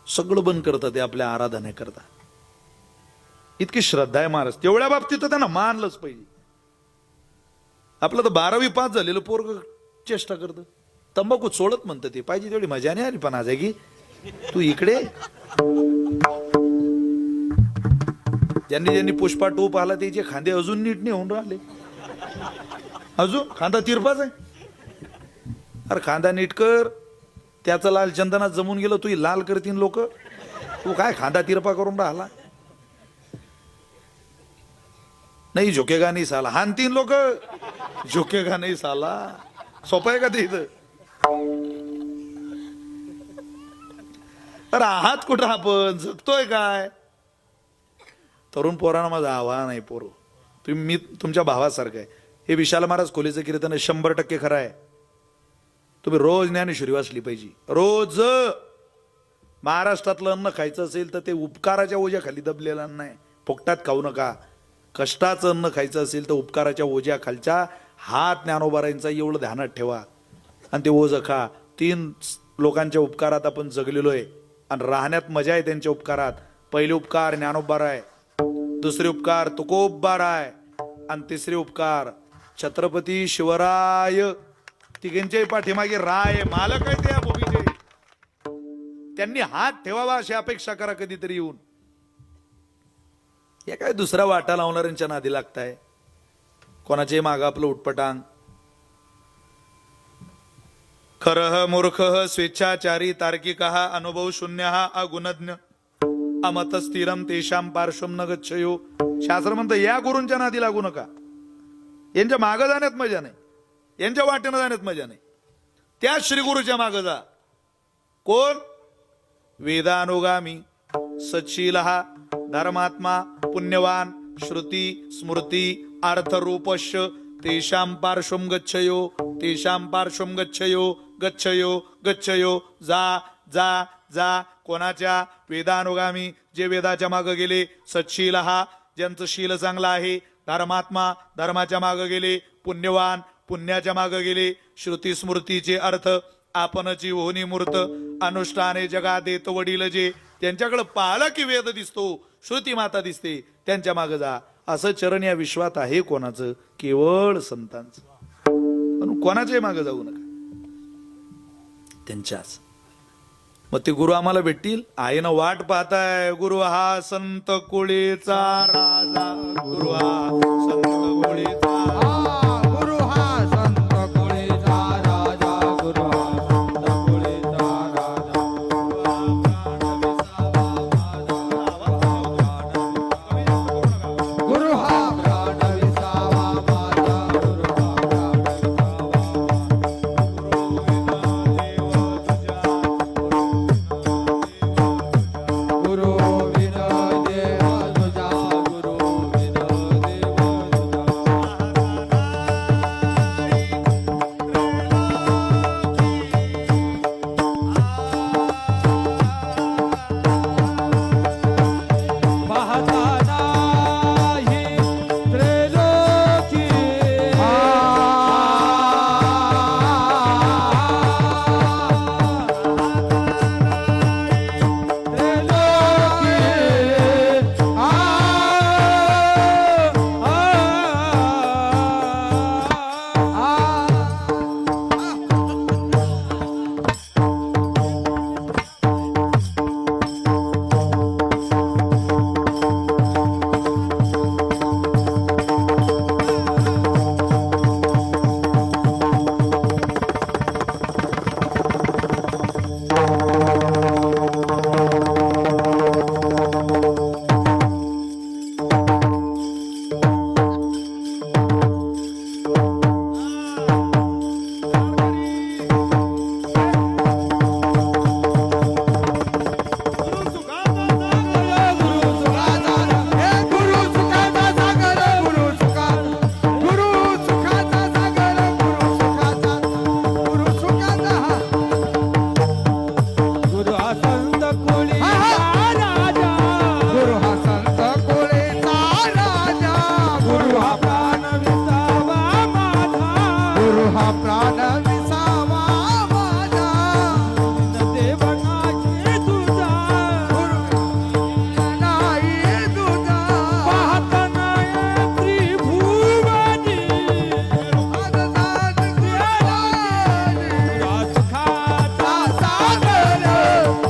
सगळं बंद करतात ते आपल्या आराधनेकरता. इतकी श्रद्धा आहे महाराज. तेवढ्या बाबतीत तर त्यांना मानलंच पाहिजे. आपलं तर 12वी पास झालेलं पोरग चेष्टा करतं, तंबाखू सोडत म्हणतं. ते पाहिजे तेवढी मजा नाही आली पण आज आहे की तू इकडे. ज्यांनी ज्यांनी पुष्पा 2 पाहिला त्याचे खांदे अजून नीट नाही होऊन राहिले. अजून खांदा तिरपाच आहे. अरे खांदा नीट कर, त्याचं लाल चंदनात जमून गेलं, तू लाल करतीन लोक. तू काय खांदा तिरपा करून राहिला? नाही झोकेगा नाही साला, हानतीन लोक. झोकेगा नाही साला सोपं आहे का ते इथं? अरे आहात कुठं आपण? जगतोय काय? तरुण पोरांना माझं आव्हान आहे, पोरो तुम्ही, मी तुमच्या भावासारखं आहे. हे विशाल महाराज खोलीचं कीर्तन 100% खरं आहे. तुम्ही रोज ज्ञानेश्वरी वाचली पाहिजे. रोज. महाराष्ट्रातलं अन्न खायचं असेल तर ते उपकाराच्या ओझ्याखाली दबलेलं अन्न आहे. फुकटात खाऊ नका. कष्टाचं अन्न खायचं असेल तर उपकाराच्या ओझ्याखालच्या हात ज्ञानोबारांचा एवढं ध्यानात ठेवा आणि ते ओझं खा. 3 लोकांच्या उपकारात आपण जगलेलो आहे आणि राहण्यात मजा आहे त्यांच्या उपकारात. पहिले उपकार ज्ञानोबाराय, दुसरे उपकार तुकोबाराय आणि तिसरे उपकार छत्रपती शिवराय. तिघांच्याही पाठीमागे राय मालक आहे त्या भूमीचे. त्यांनी हात ठेवावा अशी अपेक्षा करा कधीतरी येऊन. या काय दुसरा वाटा लावणाऱ्यांच्या नादी लागताय. कोणाचे माग आपलं उटपटांग. खरह मूर्ख स्वेच्छाचारी तार्किक अनुभव शून्य अगुणज्ञ अमत स्थिरम तेषाम पार्श्वम न गच्छयो. शास्त्र म्हणतं या गुरूंच्या नादी लागू नका. यांच्या मागं जाण्यात मजा नाही, यांच्या वाटेनं जाण्यात मजा नाही. त्या श्री गुरुच्या मागं जा. कोण? वेदानुगामी सच्शील धर्मात्मा पुण्यवान श्रुती स्मृती अर्थरूपश्य तेषाम पार्श्वम गच्छयो तेषाम पार्श्वम गच्छयो गच्छयो गच्छयो. जा जा जा. कोणाच्या? वेदानुगामी, जे वेदाच्या मागे गेले. सच्शील ज्यांचं शील चांगलं आहे. धर्मात्मा, धर्माच्या मागे गेले. पुण्यवान, पुण्याच्या मागे गेले. श्रुती स्मृतीचे अर्थ आपणची होनी मूर्त अनुष्ठाने जगात येत वडील जे. त्यांच्याकडे पाहिलं की वेद दिसतो, श्रुती माता दिसते, त्यांच्या मागे जा. असं चरण या विश्वात आहे कोणाचं? केवळ संतांचं. पण कोणाच्याही मागे जाऊ नका, त्यांच्याच. मग ते गुरु आम्हाला भेटतील. आईनं वाट पाहताय. गुरु हा संत कोळीचा राजा. गुरु हा संत कोळीचा. गुरु हा संत कोळीचा राजा. गुरु हा संत कोळीचा राजा. गुरु हा प्राण विसावा माझा. गुरु हा गुरु विन देव तुझा. गुरु विन देव तुझा. पाहता नाही त्रैलोकी. गुरु हा संत कोळीचा राजा. गुरु हा संत कोळीचा राजा. गुरु हा प्राण विसावा माझा. गुरु हा प्राण विसावा माझा. देव नाही तुझा. नाही तुझा. पाहत नाही त्रिभुवनी. आनंदात गुरुवारी. गुरु हा सुखाचा सागर.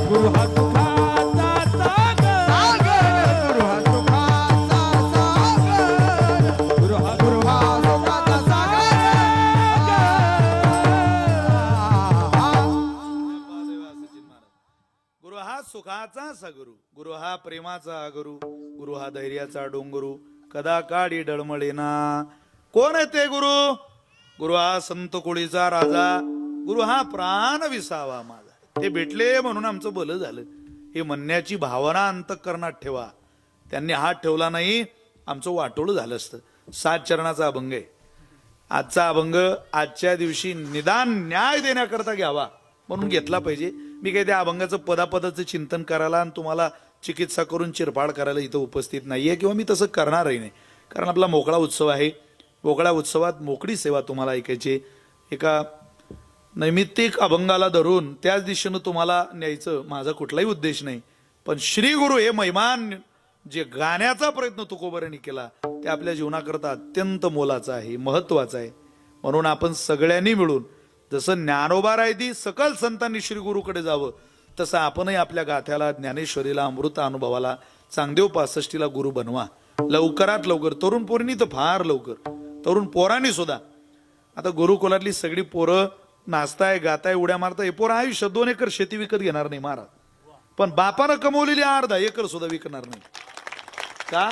गुरु हा सुखाचा सागर. सागर. गुरु हा सुखाचा सागर. गुरु हा गुरु हा सुखाचा सागर. गुरु हा सुखाचा सगुरु. गुरु हा प्रेमाचा गुरु. गुरु हा धैर्याचा डोंगरू. कदा काडी डळमळेना. कोण आहे ते गुरु? गुरु हा संत कोळीचा राजा. गुरु हा प्राण विसावा माझा. ते भेटले म्हणून आमचं भलं झालं, हे म्हणण्याची भावना अंतःकरणात ठेवा. त्यांनी हात ठेवला नाही, आमचं वाटोळं झालं असतं. 7 चरणाचा अभंग आहे आजचा अभंग. आजच्या दिवशी निदान न्याय देण्याकरता घ्यावा म्हणून घेतला पाहिजे. मी काही त्या अभंगाचं पदापदाचं चिंतन करायला आणि तुम्हाला चिकित्सा करून चिरफाड करायला इथं उपस्थित नाहीये, किंवा मी तसं करणारही नाही. कारण आपला मोकळा उत्सव आहे. मोकळ्या उत्सवात मोकळी सेवा तुम्हाला ऐकायची. एका नैमित्तिक अभंगाला धरून त्याच दिशेनं तुम्हाला न्यायचं माझा कुठलाही उद्देश नाही. पण श्री गुरु हे महिमान जे गाण्याचा प्रयत्न तुकोबरांनी केला ते आपल्या जीवनाकरता अत्यंत मोलाचा आहे, महत्वाचा आहे. म्हणून आपण सगळ्यांनी मिळून जसं ज्ञानोबा रायदी सकल संतांनी श्री गुरुकडे जावं, तसं आपणही आपल्या गाथ्याला, ज्ञानेश्वरीला, अमृत अनुभवाला, चांगदेव 65ला गुरु बनवा. लवकरात लवकर. तरुण पोरांनी तर फार लवकर, तरुण पोरांनी सुद्धा. आता गुरुकुलातली सगळी पोरं नाचताय, गाताय, उड्या मारताय. हे पोरं आयुष्य 2 एकर शेती विकत घेणार नाही महाराज. पण बापानं कमवलेली अर्धा एकर सुद्धा विकणार नाही. का?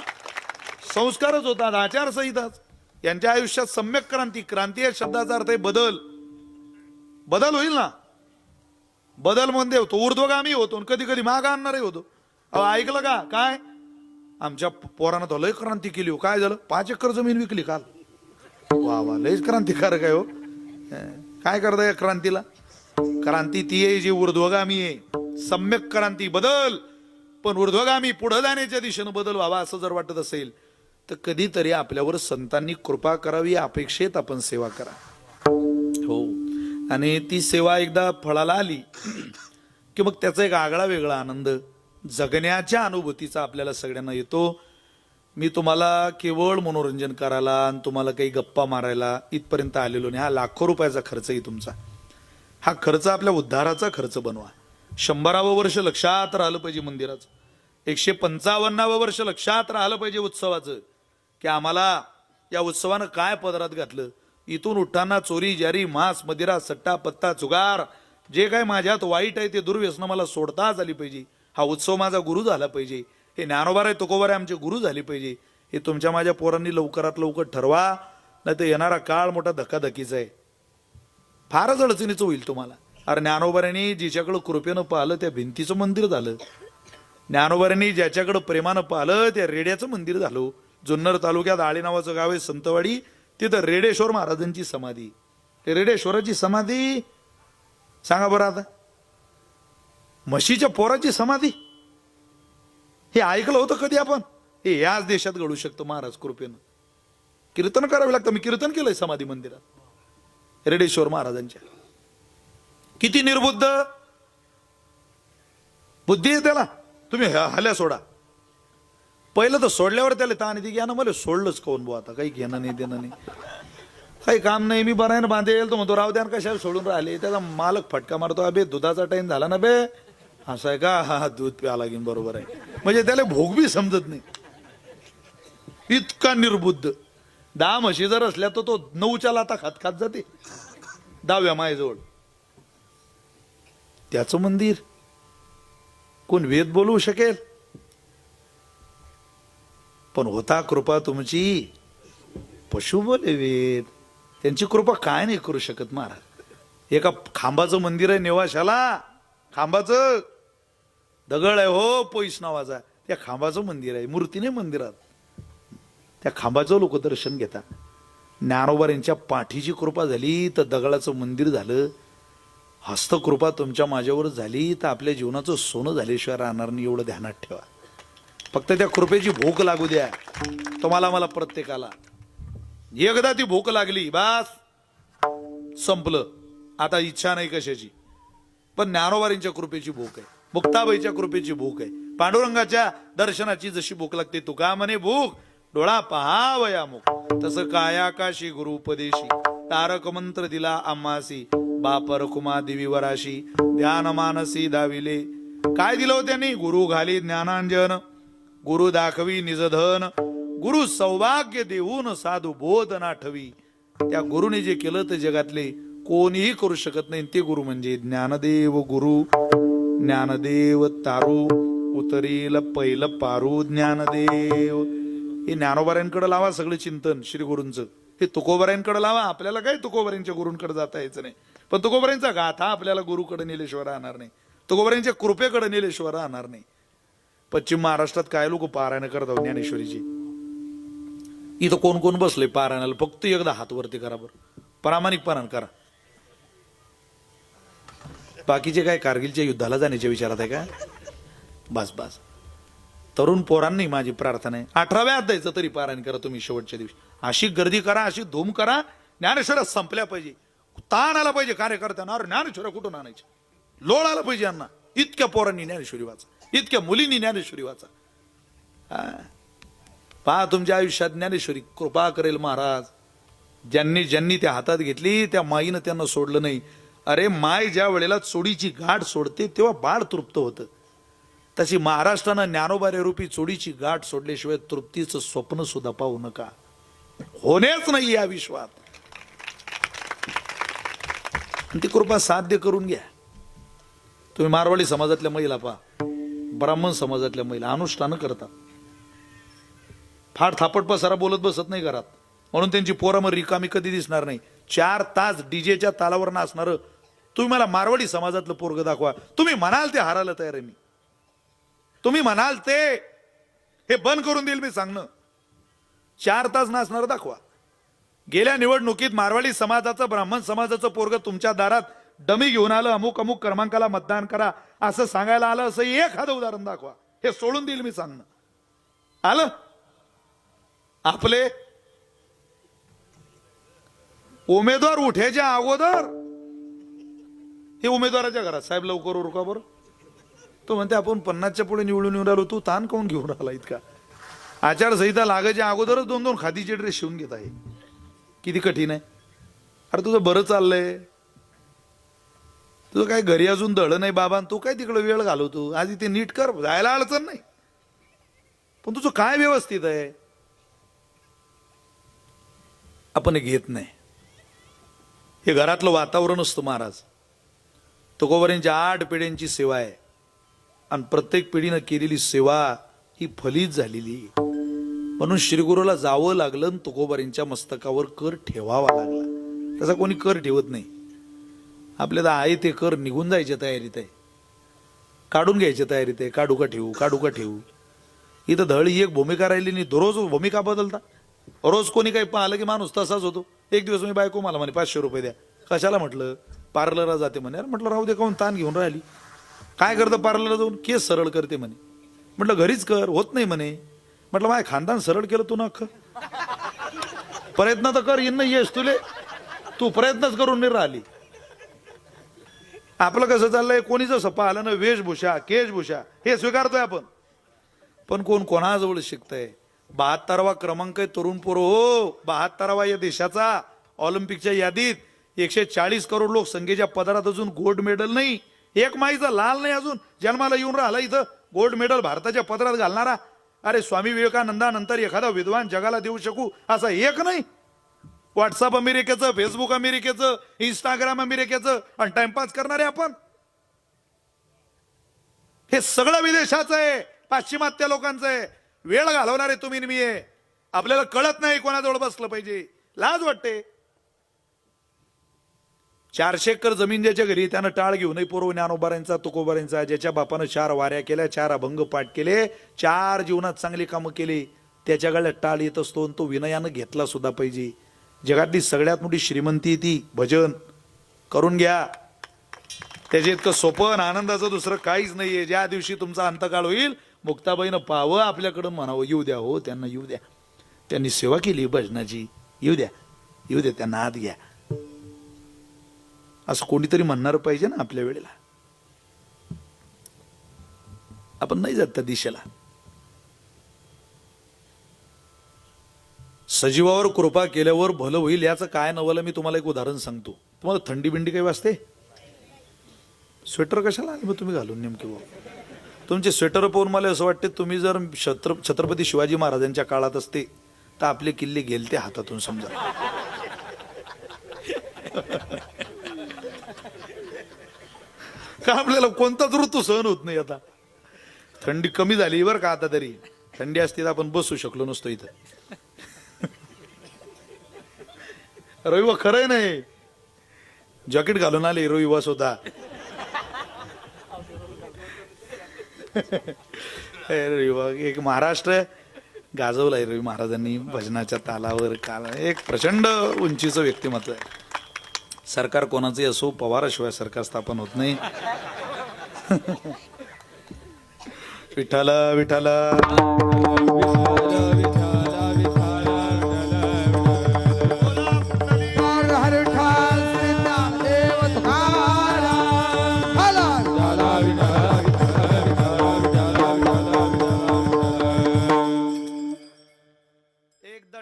संस्कारच होतात, आचारसंहिताच. यांच्या आयुष्यात सम्यक क्रांती. क्रांती या शब्दाचा अर्थ आहे बदल. बदल होईल ना. बदल म्हणजे होतो ऊर्ध्वगामी होतो, कधी कधी माग आणणारही होतो. अहो ऐकलं का? काय आमच्या पोरानं तो लय क्रांती केली हो. काय झालं? 5 एकर जमीन विकली काल. वा वा, लयच क्रांतिकारक आहे हो. काय करता या क्रांतीला? क्रांती ती आहे जी ऊर्ध्वगामी आहे. सम्यक क्रांती बदल. पण ऊर्ध्वगामी पुढे जाण्याच्या दिशेनं बदल व्हावा असं जर वाटत असेल तर कधीतरी आपल्यावर संतांनी कृपा करावी या अपेक्षेत आपण सेवा करा. हो, आणि ती सेवा एकदा फळाला आली की मग त्याचा एक आगळा वेगळा आनंद जगण्याच्या अनुभूतीचा आपल्याला सगळ्यांना येतो. मी तुम्हाला केवळ मनोरंजन करायला आणि तुम्हाला काही गप्पा मारायला इथपर्यंत आलेलो नाही. हा लाखो रुपयाचा खर्च आहे तुमचा. हा खर्च आपल्या उद्धाराचा खर्च बनवा. 100वे वर्ष लक्षात राहिलं पाहिजे मंदिराचं. 155वे वर्ष लक्षात राहिलं पाहिजे उत्सवाचं, की आम्हाला या उत्सवानं काय पदरात घातलं. इथून उठताना चोरी जारी मांस मदिरा सट्टा पत्ता चुगार जे काय माझ्यात वाईट आहे ते दुर्व्यसनं मला सोडताच आली पाहिजे. हा उत्सव माझा गुरु झाला पाहिजे. हे ज्ञानोबा आहे तुकोबा आहे आमचे गुरु झाले पाहिजे. हे तुमच्या माझ्या पोरांनी लवकरात लवकर ठरवा, नाही तर येणारा काळ मोठा धक्काधक्कीचा आहे. फारच अडचणीचं होईल तुम्हाला. अरे ज्ञानोबाऱ्यांनी जिच्याकडं कृपेनं पाहिलं त्या भिंतीचं मंदिर झालं. ज्ञानोबाऱ्यांनी ज्याच्याकडं प्रेमानं पाहिलं त्या रेड्याचं मंदिर झालं. जुन्नर तालुक्यात आळे नावाचं गाव आहे संतवाडी, तिथं रेडेश्वर महाराजांची समाधी. रेडेश्वराची समाधी सांगा बरं आता. म्हशीच्या पोराची समाधी हे ऐकलं होतं कधी आपण? हे याच देशात घडू शकतं महाराज कृपेनं. कीर्तन करावे लागतं. मी कीर्तन केलंय समाधी मंदिरात रेडेश्वर महाराजांच्या. किती निर्बुद्ध बुद्धी आहे त्याला. तुम्ही हल्या सोडा. पहिलं तर सोडल्यावर त्याला ताण येते, घ्या ना मला सोडलंच कोण बुवा, आता काही घेणं नाही देणं नाही, काही काम नाही, मी बरायनं बांधेल. तो म्हणतो राव द्या कशाला सोडून राहिले. त्याचा मालक फटका मारतो, अबे दुधाचा टाइम झाला ना बे. असं आहे का? हा दूध प्या लागेल. बरोबर आहे. म्हणजे त्याला भोग बी समजत नाही. इतका निर्बुद्ध. 10 म्हशी जर असल्या तर तो 9च्या लाता खात खात जाते 10व्या मायेजवळ. त्याचं मंदिर कोण वेद बोलवू शकेल? पण होता कृपा तुमची पशु बोले वेद. त्यांची कृपा काय नाही करू शकत महाराज. एका खांबाचं मंदिर आहे नेवाशाला. खांबाचं दगड आहे हो पैस नावाचा. त्या खांबाचं मंदिर आहे. मूर्ती नाही मंदिरात. त्या खांबाचं लोक दर्शन घेतात. ज्ञानोबा यांच्या पाठीची कृपा झाली तर दगडाचं मंदिर झालं. हस्तकृपा तुमच्या माझ्यावर झाली तर आपल्या जीवनाचं सोनं झाल्याशिवाय राहणार नाही. एवढं ध्यानात ठेवा. फक्त त्या कृपेची भूक लागू द्या तुम्हाला मला प्रत्येकाला. एकदा ती भूक लागली बस संपलं. आता इच्छा नाही कशाची. पण ज्ञानोबारींच्या कृपेची भूक आहे. मुक्ताबाईच्या कृपेची भूक आहे. पांडुरंगाच्या दर्शनाची जशी भूक लागते तुका म्हणे भूक डोळा पहावया मुख, तसं कायाकाशी गुरु उपदेशी तारक मंत्र दिला आम्हासी बाप रखुमा देवी वराशी ध्यान मानसी दाविले. काय दिलं हो त्यांनी? गुरु घाली ज्ञानांजन, गुरु दाखवी निजधन, गुरु सौभाग्य देऊन साधू बोध नाठवी. त्या गुरुने जे केलं ते जगातले कोणीही करू शकत नाही. ते गुरु म्हणजे ज्ञानदेव गुरु. ज्ञानदेव तारू उतरील पहिलं पारू ज्ञानदेव. हे ज्ञानोबाऱ्यांकडे लावा सगळं चिंतन श्री गुरूंचं. हे तुकोबाऱ्यांकडे लावा. आपल्याला काय तुकोबाऱ्यांच्या गुरूंकडे जाता यायचं नाही. पण तुकोबाऱ्यांचा गाथा आपल्याला गुरुकडे नेल्याशिवाय राहणार नाही. तुकोबाऱ्यांच्या कृपेकडे नेल्याशिवाय राहणार नाही. पश्चिम महाराष्ट्रात काय लोक पारायण करतात ज्ञानेश्वरीची. इथं कोण कोण बसले पारायणाला? फक्त एकदा हात वरती करा बरं. प्रामाणिक पारायण करा. बाकीचे काय कारगिलच्या युद्धाला जाण्याच्या विचारात आहे का? बस बस. तरुण पोरांनी माझी प्रार्थना आहे 18व्या अध्यायाचं तरी पारायण करा तुम्ही शेवटच्या दिवशी. अशी गर्दी करा, अशी धूम करा. ज्ञानेश्वऱ्या संपल्या पाहिजे. ताण आला पाहिजे कार्यकर्त्यांना. अरे ज्ञानेश्वऱ्या कुठून आणायचे? लोळ आला पाहिजे यांना. इतक्या पोरांनी ज्ञानेश्वरी वाचा, इतक्या मुलींनी ज्ञानेश्वरी वाचा. पहा तुमच्या आयुष्यात ज्ञानेश्वरी कृपा करेल महाराज. ज्यांनी ज्यांनी त्या हातात घेतली त्या माईनं त्यांना सोडलं नाही. अरे माय ज्या वेळेला चोडीची गाठ सोडते तेव्हा बाळ तृप्त होतं. तशी महाराष्ट्रानं ज्ञानोबारे रूपी चोडीची गाठ सोडल्याशिवाय तृप्तीचं स्वप्न सुद्धा पाहू नका. होणेच नाही या विश्वात. ती कृपा साध्य करून घ्या. तुम्ही मारवाडी समाजातल्या महिला पहा, ब्राह्मण समाजातल्या महिला अनुष्ठानं करतात. फाड थापट पसारा बोलत बसत नाही घरात, म्हणून त्यांची पोरं मग रिकामी कधी दिसणार नाही. 4 तास डीजेच्या तालावर नाचणार. तुम्ही मला मारवाडी समाजातलं पोरग दाखवा, तुम्ही म्हणाल ते हारायला तयार आहे मी. तुम्ही म्हणाल ते हे बंद करून देईल मी सांगणं. 4 तास नाचणार दाखवा. गेल्या निवडणुकीत मारवाडी समाजाचं ब्राह्मण समाजाचं पोरग तुमच्या दारात डमी घेऊन आलं, अमुक अमुक क्रमांकाला मतदान करा असं सांगायला आलं, असं एखादं उदाहरण दाखवा, हे सोडून देईल मी सांगणं. आलं आपले उमेदवार उठायच्या अगोदर हे उमेदवाराच्या घरात, साहेब लवकर उरका बरं. तो म्हणते आपण 50च्या पुढे निवडून येऊन राहिलो, तू ताण कोण घेऊन राहिला इतका. आचारसंहिता लागायच्या अगोदरच 2-2 खादीचे ड्रेस शिवून घेत आहे. किती कठीण आहे. अरे तुझं बरं चाललंय, तुझं काय घरी अजून दळ नाही बाबा, तू काय तिकडे वेळ घालवतो. आधी ते नीट कर, जायला अडचण नाही, पण तुझं काय व्यवस्थित आहे आपण हे घेत नाही. हे घरातलं वातावरण असतं महाराज. तुकोबारांच्या 8 पिढ्यांची सेवा आहे आणि प्रत्येक पिढीनं केलेली सेवा ही फलित झालेली. म्हणून श्रीगुरूला जावं लागलं आणि तुकोबारांच्या मस्तकावर कर ठेवावा लागला. तसा कोणी कर ठेवत नाही. आपल्याला आहे ते कर निघून जायच्या तयारीत आहे, काढून घ्यायच्या तयारीत आहे. काढू का ठेवू, काढू का ठेवू. इथं धळी एक भूमिका राहिली नाही. दररोज भूमिका बदलता. रोज कोणी काही पाहिलं की माणूस तसाच होतो. एक दिवस मी बायको मला म्हणे 500 रुपये द्या. कशाला म्हटलं, पार्लरला जाते म्हणे. अरे म्हटलं राहू दे, काहून ताण घेऊन राहिली. काय करतं पार्लरला जाऊन, केस सरळ करते म्हणे. म्हटलं घरीच कर, होत नाही म्हणे. म्हटलं माझ्या खानदान सरळ केलं तू ना अख्खं. प्रयत्न तर कर, येणं येस तुले, तू प्रयत्नच करून नाही राहिली. आपलं कसं चाललंय, कोणी जसं पाहिलं ना वेशभूषा केशभूषा हे स्वीकारतोय आपण, पण कोण कोणाजवळ शिकतंय. 72वा क्रमांक आहे तरुण पोरं हो. 72वा या देशाचा. ऑलिम्पिकच्या यादीत 140 करोड लोकसंख्येच्या पदरात अजून गोल्ड मेडल नाही. एक माईचा लाल नाही अजून जन्माला येऊन राहिला इथं गोल्ड मेडल भारताच्या पदरात घालणारा. अरे स्वामी विवेकानंदानंतर एखादा विद्वान जगाला देऊ शकू असा एक नाही. व्हॉट्सअप अमेरिकेचं, फेसबुक अमेरिकेचं, इंस्टाग्राम अमेरिकेचं आणि टाइमपास करणारे आपण. हे सगळं विदेशाचं आहे, पाश्चिमात्य लोकांचं आहे. वेळ घालवणारे तुम्ही मी आहे. आपल्याला कळत नाही कोणाजवळ बसलं पाहिजे. लाज वाटते. 400 एकर जमीन ज्याच्या घरी त्यानं टाळ घेऊनही पूर्व ज्ञानोबारांचा तुकोबारांचा, ज्याच्या बापानं 4 वाऱ्या केल्या, 4 अभंग पाठ केले, 4 जीवनात चांगली कामं केली, त्याच्या गळ्यात टाळ येत असतो. तो विनयानं घेतला सुद्धा पाहिजे. जगातली सगळ्यात मोठी श्रीमंती ती भजन करून घ्या. त्याच्या इतकं सोपं आनंदाचं दुसरं काहीच नाहीये. ज्या दिवशी तुमचा अंतकाळ होईल मुक्ताबाईनं पाहावं, आपल्याकडं म्हणावं येऊ द्या हो, त्यांना येऊ द्या, त्यांनी सेवा केली भजनाची, येऊ द्या, येऊ द्या, त्यांना आत घ्या, असं कोणीतरी म्हणणार पाहिजे ना आपल्या वेळेला. आपण नाही जात त्या दिशेला. सजीवावर कृपा केल्यावर भलं होईल याचं काय नवलं. मी तुम्हाला एक उदाहरण सांगतो. तुम्हाला थंडी बिंडी काही वाजते, स्वेटर कशाला आले मग तुम्ही घालून नेमके. तुमचे स्वेटर पाहून मला असं वाटते तुम्ही जर छत्रपती शिवाजी महाराजांच्या काळात असते तर आपले किल्ले गेलते हातातून समजा. का आपल्याला कोणताच ऋतू सहन होत नाही. आता थंडी कमी झाली बरं का. आता तरी थंडी असती तर आपण बसू शकलो नसतो इथं. रविवार खरंय नाही, जॅकेट घालून आले रविवार सुद्धा. रविवार एक महाराष्ट्र गाजवलाय रवी महाराजांनी भजनाच्या तालावर. काल एक प्रचंड उंचीचं व्यक्तिमत्व आहे. सरकार कोणाचे असो, पवाराशिवाय सरकार स्थापन होत नाही. विठ्ठल विठ्ठल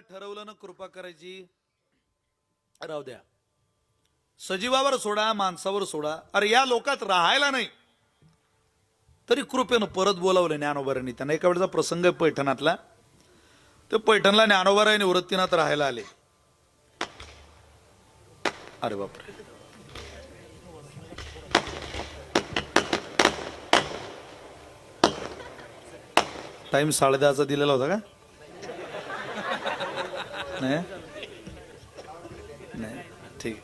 ठरवलं ना कृपा करायची, राहू द्या. सजीवावर सोडा, माणसावर सोडा. अरे या लोकात राहायला नाही तरी कृपेनं परत बोलावलं ज्ञानोबारांनी. त्यांना एका वेळेचा प्रसंग आहे पैठणातला. ते पैठणला ज्ञानोबाराय निवृत्तीनाथ राहायला आले. अरे बापरे, टाइम 10:30चा दिलेला होता का? नाही नाही, ठीक.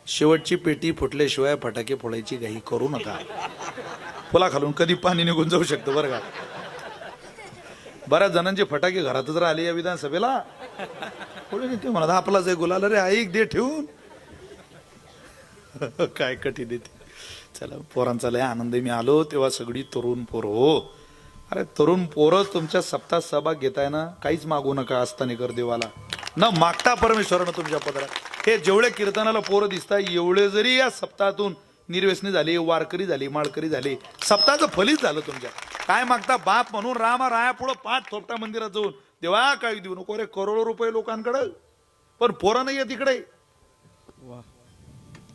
शेवटची पेटी फुटल्याशिवाय फटाके फोडायची घाई करू नका. फुला खालून कधी पाणी निघून जाऊ शकतं बरं का. बऱ्याच जणांचे फटाके घरातच राहिले या विधानसभेला. कोणी ते म्हणत आपलाच आहे गुलाल, रे ऐक दे ठेवून. काय कठीण देते. चला पोरांचा लय आनंद. मी आलो तेव्हा सगळी तरुण पोरं. हो अरे तरुण पोरं तुमच्या सप्ताह सहभाग घेताय ना, काहीच मागू नका असताना देवाला न मागता परमेश्वरानं तुमच्या पदरात. हे जेवढे कीर्तनाला पोरं दिसताय एवढे जरी या सप्ताहातून निर्व्यसनी झाली, वारकरी झाली, माळकरी झाली, सप्ताहाचं फलित झालं तुमच्या. काय मागता? बाप म्हणून रामा राया पुढं पाठ थोपटा मंदिरात जाऊन देवा काही देऊ नको रे, करोडो रुपये लोकांकडे, पण पोरं नाही तिकडे.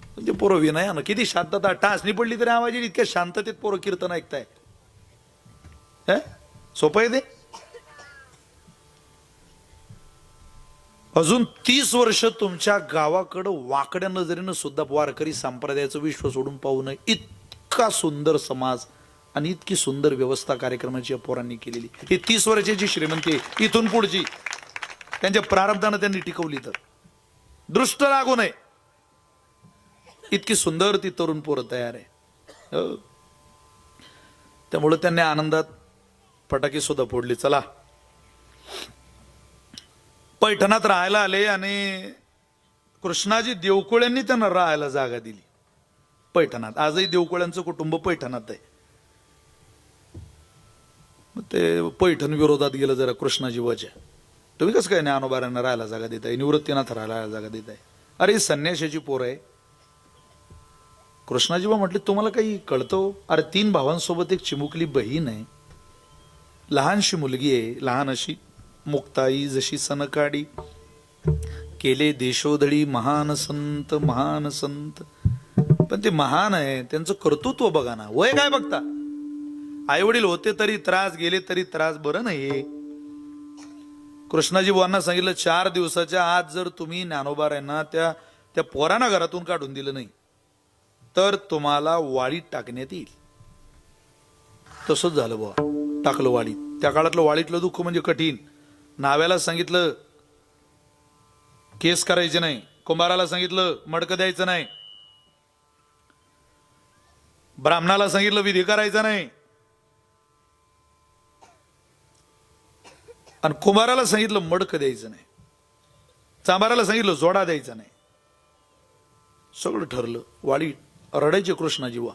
म्हणजे पोरं विनयानं किती शांतता, टाचणी पडली तरी आवाज येईल इतक्या शांततेत पोरं कीर्तन ऐकताय. सोपं आहे ते. अजून 30 वर्ष तुमच्या गावाकडं वाकड्या नजरेनं सुद्धा वारकरी संप्रदायाचं विश्व सोडून पाहू नये इतका सुंदर समाज आणि इतकी सुंदर व्यवस्था कार्यक्रमाची या पोरांनी केलेली. ही 30 वर्षाची श्रीमंती इथून पुढची त्यांच्या प्रारब्धानं त्यांनी टिकवली. तर दृष्ट लागू नये इतकी सुंदर ती तरुण पोरं तयार आहे. त्यामुळे त्यांनी आनंदात फटाके सुद्धा फोडले. चला पैठणात राहायला आले आणि कृष्णाजी देवकुळ्यांनी त्यांना राहायला जागा दिली पैठणात. आजही देवकुळ्यांचं कुटुंब पैठणात आहे. मग ते पैठण विरोधात गेलं जरा कृष्णाजी वजा. तुम्ही कसं काय ज्ञानोबारांना राहायला जागा देताय, निवृत्तीनाथ राहायला जागा देताय? अरे संन्याशाची पोर आहे. कृष्णाजीबा म्हटले तुम्हाला काही कळतं? अरे 3 भावांसोबत एक चिमुकली बहीण आहे, लहानशी मुलगी आहे, लहान अशी मुक्ताई जशी सनकाडी, केले देशोधडी महान संत महान संत. पण ते महान आहे, त्यांचं कर्तृत्व बघा ना. वय काय बघता? आई वडील होते तरी त्रास, गेले तरी त्रास, बरं नाही. कृष्णाजी बुवांना सांगितलं 4 दिवसाच्या आत जर तुम्ही ज्ञानोबारांना त्या पोरांना घरातून काढून दिलं नाही तर तुम्हाला वाळीत टाकण्यात येईल. तसंच झालं बुवा, टाकलं वाळीत. त्या काळातलं वाळीतलं दुःख म्हणजे कठीण. नाव्याला सांगितलं केस करायचे नाही, कुंभाराला सांगितलं मडकं द्यायचं नाही, ब्राह्मणाला सांगितलं विधी करायचा नाही, आणि कुंभाराला सांगितलं मडकं द्यायचं नाही, चांभाराला सांगितलं जोडा द्यायचा नाही. सगळं ठरलं. वाळी रडायचे कृष्णाजी वा.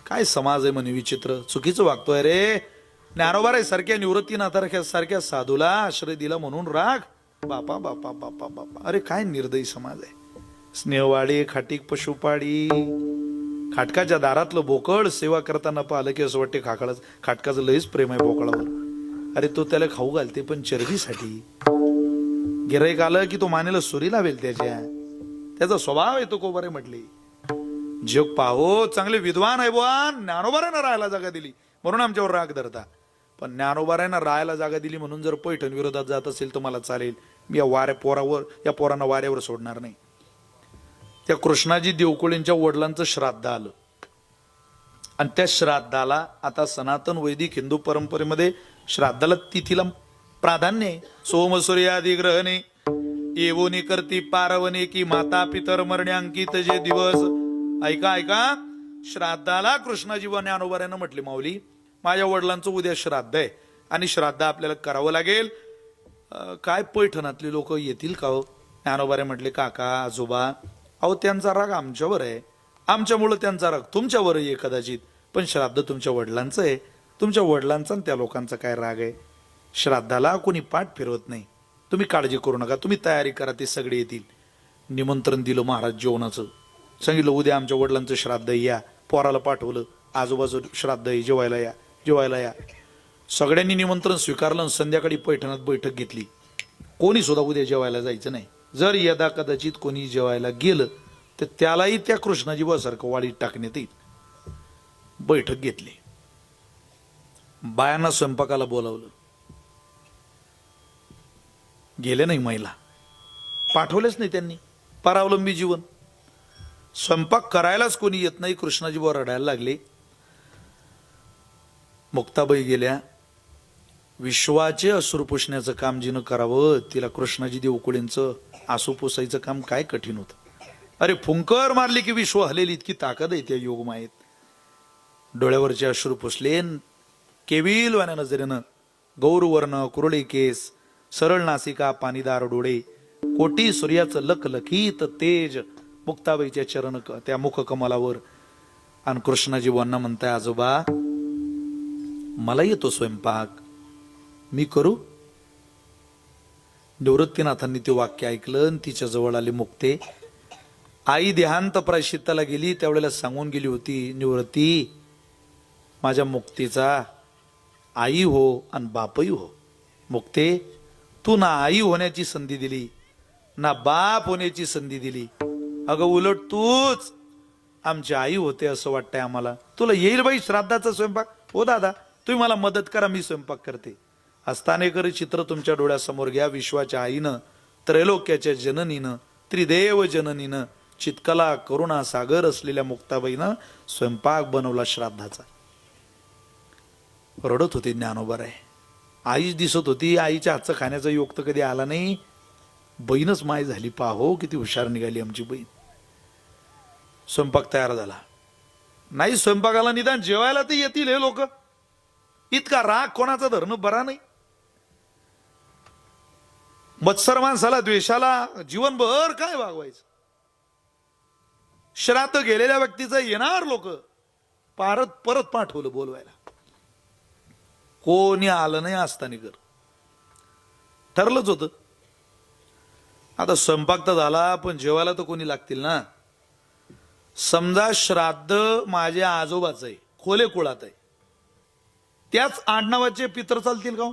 काय समाज आहे म्हणे विचित्र, चुकीचं वागतोय रे. ज्ञानोबाराय सारख्या निवृत्तीनाथासारख्या साधूला आश्रय दिला म्हणून राग. बापा बापा बापा बापा, अरे काय निर्दयी समाज आहे. स्नेहवाडी खाटीक पशुपाडी, खाटकाच्या दारातलं बोकड सेवा करताना पाहिलं की असं वाटते खाटकाचं लयच प्रेम आहे बोकडावर. अरे तो त्याला खाऊ घालते पण चरबीसाठी. गिराईक आलं की तो मानेला सुरी लावेल त्याचा स्वभाव आहे तो कोबारे म्हटले. जग पाहो चांगले विद्वान आहे बुवा, ज्ञानोबारांना राहायला जागा दिली म्हणून आमच्यावर राग धरता. पण ज्ञानोबारांना राहायला जागा दिली म्हणून जर पैठण विरोधात जात असेल तर मला चालेल. मी या पोरांना वाऱ्यावर सोडणार नाही. त्या कृष्णाजी देवकुळेंच्या वडिलांचं श्राद्ध आलं आणि त्या श्राद्धाला आता सनातन वैदिक हिंदू परंपरेमध्ये श्राद्धाला तिथीला प्राधान्य आहे. सोमसूर्यादी ग्रहणे येवोनी करती पारवणे की माता पितर मरणे अंकित जे दिवस. ऐका श्राद्धाला कृष्णाजी व ज्ञानोबारांना म्हटले माऊली माझ्या वडिलांचं उद्या श्राद्ध आहे आणि श्राद्ध आपल्याला करावं लागेल. काय पैठणातले लोक येतील का हो? ज्ञानोबारे म्हटले काका आजोबा अहो त्यांचा राग आमच्यावर आहे, आमच्यामुळं त्यांचा राग तुमच्यावर आहे कदाचित, पण श्राद्ध तुमच्या वडिलांचं आहे. तुमच्या वडिलांचा त्या लोकांचा काय राग आहे? श्राद्धाला कोणी पाठ फिरवत नाही. तुम्ही काळजी करू नका, तुम्ही तयारी करा, ते सगळे येतील. निमंत्रण दिलं महाराज जेवणाचं. सांगितलं उद्या आमच्या वडिलांचं श्राद्ध या. पोराला पाठवलं आजोबाचं श्राद्ध आहे, जेवायला या. सगळ्यांनी निमंत्रण स्वीकारलं आणि संध्याकाळी पैठणात बैठक घेतली. कोणी सुद्धा उद्या जेवायला जायचं नाही. जर यदा कदाचित कोणी जेवायला गेलं तर त्यालाही त्या कृष्णाजी सारखं वाळीत टाकण्यात येईल. बैठक घेतली. बायांना स्वयंपाकाला बोलावलं. गेले नाही महिला, पाठवलेच नाही त्यांनी. परावलंबी जीवन. स्वयंपाक करायलाच कोणी येत नाही. कृष्णाजी रडायला लागले. मुक्ताबाई गेल्या विश्वाचे अश्रू पुसण्याचं काम जिनं करावं तिला कृष्णाजी देवकुळींचं आसू पुसायचं काम काय कठीण होतं. अरे फुंकर मारली की विश्व हलेली, इतकी ताकद आहे त्या योगमायेत. डोळ्यावरचे अश्रू पुसले, केविलवाण्या नजरेनं गौरवर्ण कुरळे केस, सरळ नासिका, पाणीदार डोळे, कोटी सूर्याचं लखलखीत तेज मुक्ताबाईच्या चरण त्या मुख कमलावर. आणि कृष्णाजी वांना म्हणताय, आजोबा मला येतो स्वयंपाक, मी करू. निवृत्तीनाथांनी ते वाक्य ऐकलं आणि तिच्या जवळ आले मुक्ते. आई देहांत प्रायश्चित्ताला गेली त्यावेळेला सांगून गेली होती, निवृत्ती माझ्या मुक्तीचा आई हो आणि बापही हो. मुक्ते तू ना आई होण्याची संधी दिली ना बाप होण्याची संधी दिली. अगं उलट तूच आमची आई होते असं वाटतंय आम्हाला. तुला येईल बाई श्राद्धाचा स्वयंपाक? हो दादा तुम्ही मला मदत करा, मी स्वयंपाक करते. हस्तानेकर चित्र तुमच्या डोळ्यासमोर घ्या. विश्वाच्या आईनं, त्रैलोक्याच्या जननीनं, त्रिदेव जननीनं, चितकला करुणा सागर असलेल्या मुक्ताबाईनं स्वयंपाक बनवला श्राद्धाचा. रडत होती ज्ञानोबा आहे. आईच दिसत होती. आईच्या हातचं खाण्याचा योग तर कधी आला नाही. बहीणच माय झाली. पाहो किती हुशार निघाली आमची बहीण. स्वयंपाक तयार झाला. नाही स्वयंपाकाला निदान जेवायला तर येतील हे लोक. इतका राग कोणाचा धरणं बरा नाही. मत्सर माणसाला द्वेषाला जीवनभर काय वागवायचं. श्राद्ध गेलेल्या व्यक्तीचं येणार लोक परत पाठवलं बोलवायला. कोणी आलं नाही. आस्थानिकर ठरलंच होतं. आता स्वयंपाक तर झाला पण जेवायला तर कोणी लागतील ना. समजा श्राद्ध माझ्या आजोबाचं आहे, खोले कुळात आहे, त्याच आडनावाचे पितर चालतील का?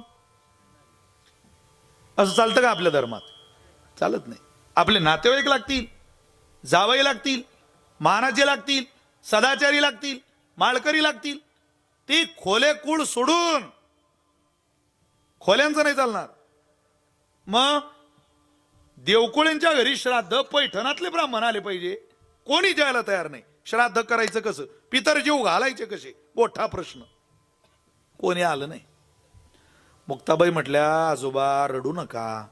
असं चालतं का आपल्या धर्मात? चालत नाही. आपले नातेवाईक लागतील, जावई लागतील, मानाचे लागतील, सदाचारी लागतील, माळकरी लागतील. ती खोले कुळ सोडून खोल्यांचं नाही चालणार. मग देवकुळींच्या घरी श्राद्ध पैठणातले ब्राह्मण आले पाहिजे. कोणी जायला तयार नाही. श्राद्ध करायचं कसं, पितर जीव घालायचे कसे, मोठा प्रश्न. कोणी आलं नाही. मुक्ताबाई म्हटल्या, आजोबा रडू नका.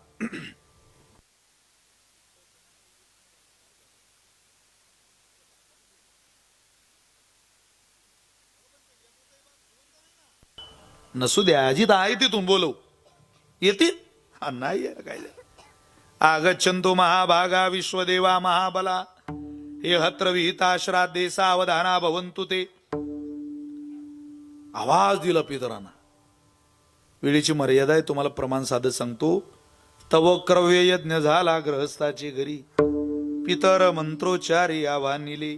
नसू द्या आजी तर आहे तिथून बोलव. येतील? हा नाही यार काय. आगच्छंतो महाभागा विश्वदेवा महाबला हे हत्र विहिता श्राद्धे सावधाना भवंतु ते. आवाज दिला पितरांना. वेळेची मर्यादा आहे, तुम्हाला प्रमाण साधत सांगतो. तव क्रव्य यज्ञ झाला ग्रहस्थाची घरी, पितर मंत्रोच्चारी आव्हानिले.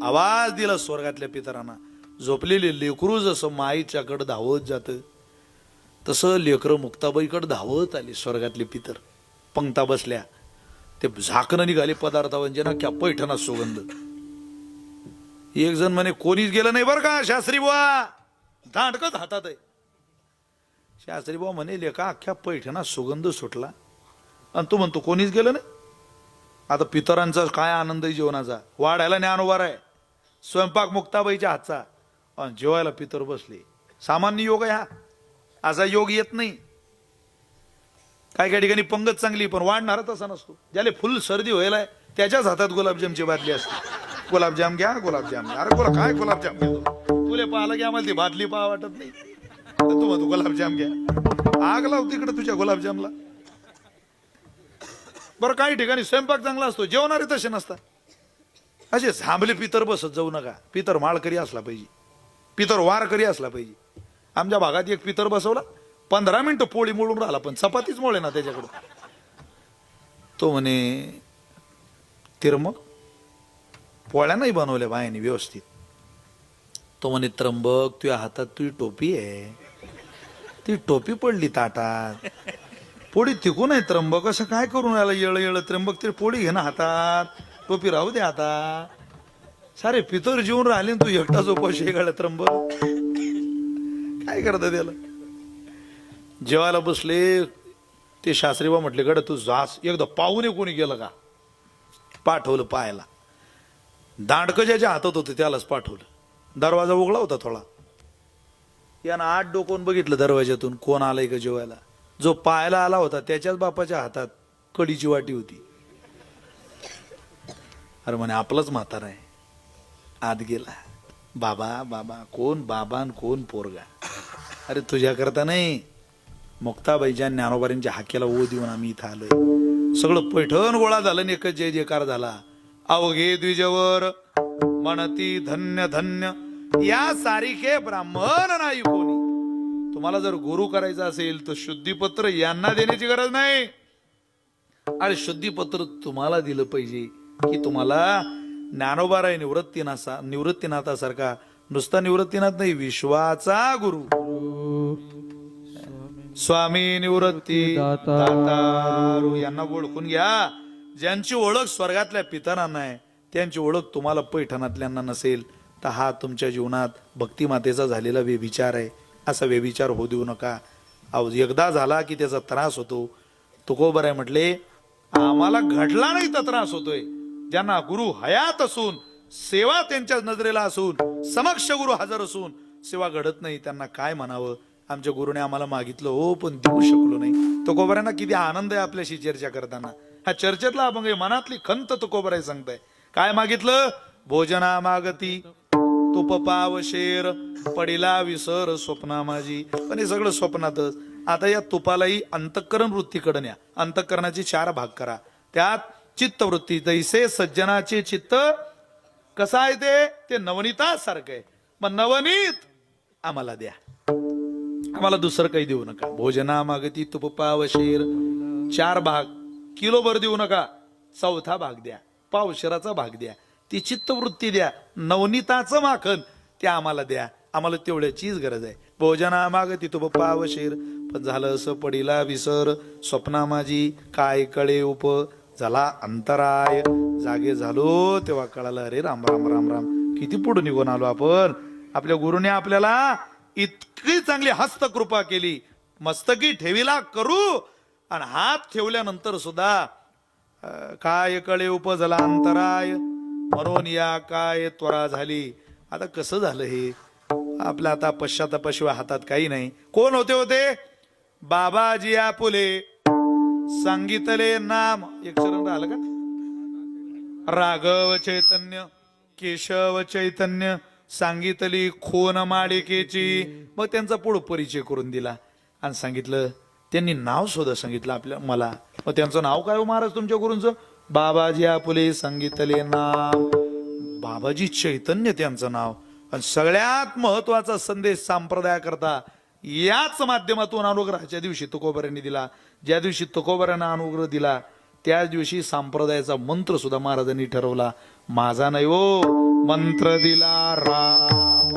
आवाज दिला स्वर्गातल्या पितरांना. झोपलेले लेकरू जसं माईच्याकडे धावत जात तसं लेकरं मुक्ताबाईकडे धावत आली. स्वर्गातले पितर पंक्ता बसल्या. ते झाकणं निघाले पदार्थांचे ना, क्या पैठणा सुगंध. एक जण म्हणे कोणीच गेलं नाही बरं का शास्त्री बुवा, दांडकच हातात आहे. शास्त्री बुवा म्हणे लेका अख्ख्या पैठणा सुगंध सुटला आणि तू म्हणतो कोणीच गेलं नाही. आता पितरांचा काय आनंद आहे जेवणाचा. वाढायला ज्ञानोबा आहे, स्वयंपाक मुक्ताबाईच्या हातचा आणि जेवायला पितर बसले. सामान्य योग आहे हा, असा योग येत नाही. काय काय ठिकाणी पंगत चांगली पण वाढणारा तसा नसतो. ज्याला फुल सर्दी व्हायला त्याच्याच हातात गुलाबजामची बाटली असते. गुलाबजाम घ्या, गुलाबजाम घ्या. अरे काय गुलाबजाम घेतो तुले पाहिलं की आम्हाला ती बाटली पाहा वाटत नाही. तू म्हणतो गुलाबजाम घ्या. आग लाव तिकडे तुझ्या गुलाबजामला. बरं काही ठिकाणी स्वयंपाक चांगला असतो, जेवणारे तसे नसतात. असे झांबले पितर बसत जाऊ नका. पितर माळकरी असला पाहिजे, पितर वारकरी असला पाहिजे. आमच्या भागात एक पितर बसवला, 15 मिनिटं पोळी मोडून राहिला पण चपातीच मोळे ना त्याच्याकडं. तो म्हणे तिरमग पोळ्या नाही बनवल्या बायाने व्यवस्थित. तो म्हणे त्र्यंबक तुझ्या हातात तुझी टोपी आहे, ती टोपी पडली ताटात, पोळी तिकून आहे. त्र्यंबक असं काय करून राहिला येळ येळ. त्र्यंबक तरी पोळी घे ना हातात, टोपी राहू दे आता. सारे पितर जेवून राहिले तू एकटाच उपाशी गाड्या. त्र्यंबक काय करता त्याला. जेवायला बसले ते शास्त्रीबा म्हटले गड तू जास एकदा पाहुणे कोणी गेलं का. पाठवलं पाहायला. दांडकं ज्याच्या हातात होतं त्यालाच पाठवलं. दरवाजा उघडा होता थोडा. यानं 8 डोकून बघितलं दरवाजातून कोण आलंय का जेवायला. जो पाहायला आला होता त्याच्याच बापाच्या हातात कडीची वाटी होती. अरे म्हणे आपलंच म्हातारा आहे. आत गेला. बाबा बाबा कोण बाबा आणि कोण पोरगा. अरे तुझ्या करता नाही, मुक्ताबाईच्या ज्ञानोबारींच्या हाक्याला ओ देऊन आम्ही इथं आलोय. सगळं पैठण गोळा झालं आणि एकच जय जयकार झाला. अवघे द्विजवर म्हणती धन्य धन्य या सारिखे ब्राह्मण नाही कोणी. तुम्हाला जर गुरु करायचा असेल तर शुद्धीपत्र यांना देण्याची गरज नाही. अरे शुद्धीपत्र तुम्हाला दिलं पाहिजे की तुम्हाला ज्ञानोबाराय निवृत्तीनाथासारखा नुसता निवृत्तीनाथ नाही, विश्वाचा गुरु स्वामी निवृत्ती दातारू यांना ओळखून घ्या. ज्यांची ओळख स्वर्गातल्या पितरांना आहे त्यांची ओळख तुम्हाला पैठणातल्यांना नसेल तर हा तुमच्या जीवनात भक्तिमातेचा झालेला व्यभिचार आहे. असा व्यभिचार होऊ देऊ नका. अहो एकदा झाला की त्याचा त्रास होतो. तुकोबराय म्हटले आम्हाला घडला नाही तर त्रास होतोय. ज्यांना गुरु हयात असून सेवा त्यांच्या नजरेला असून समक्ष गुरु हजर असून सेवा घडत नाही त्यांना काय म्हणावं. आमच्या गुरुने आम्हाला मागितलं हो पण देऊ शकलो नाही. तुकोबरायांना किती आनंद आहे आपल्याशी चर्चा करताना. हा चर्चेतला अभंग आहे, मनातली खंत तुकोबराय सांगताय. काय मागितलं. भोजना मागती तुप पाव शेर पडिला विसर स्वप्ना माझी. पण हे सगळं स्वप्नातच. आता या तुपालाही अंतःकरण वृत्तीकडे न्या. अंतःकरणाचे 4 भाग करा. त्यात चित्तवृत्ती तैसे सज्जनाचे चित्त कसं आहे ते नवनीतासारखं आहे. मग नवनीत आम्हाला द्या, आम्हाला दुसरं काही देऊ नका. भोजना मागती तुप पाव शेर 4 भाग किलोभर देऊ नका. 4था भाग द्या, पावशेराचा भाग द्या. ती चित्तवृत्ती द्या. नवनीताचं माखन ते आम्हाला द्या. आम्हाला तेवढ्याचीच गरज आहे. भोजना मागती तुप पाव शेर. पण झालं असं पडिला विसर स्वप्ना माझी काय कळे उप झाला अंतराय. जागे झालो तेव्हा कळालं अरे राम राम राम राम किती पुढे निघून आलो आपण. आपल्या गुरुने आपल्याला इतकी चांगली हस्तकृपा केली. मस्तकी ठेवीला करू आणि हात ठेवल्यानंतर सुद्धा काय कळे उप झाला अंतराय. म्हणून या काय त्वरा झाली. आता कसं झालं हे आपल्या आता पश्चातापाशिवाय हातात काही नाही. कोण होते बाबाजी आपुले सांगितले नाम. एक शरण राहिलं का. राघव चैतन्य केशव चैतन्य सांगितली खोन माळिकेची. मग त्यांचा पुढं परिचय करून दिला आणि सांगितलं. त्यांनी नाव सुद्धा सांगितलं आपल्या मला. मग त्यांचं नाव काय हो महाराज तुमच्या गुरूंचं. बाबाजी आपुले सांगितले नाम. बाबाजी चैतन्य त्यांचं नाव. आणि सगळ्यात महत्वाचा संदेश संप्रदाय करता याच माध्यमातून अनुग्रहाच्या दिवशी तुकोबऱ्यांनी दिला. ज्या दिवशी तुकोबऱ्यांना अनुग्रह दिला त्याच दिवशी संप्रदायाचा मंत्र सुद्धा महाराजांनी ठरवला. माझा नाही हो मंत्र दिला राम.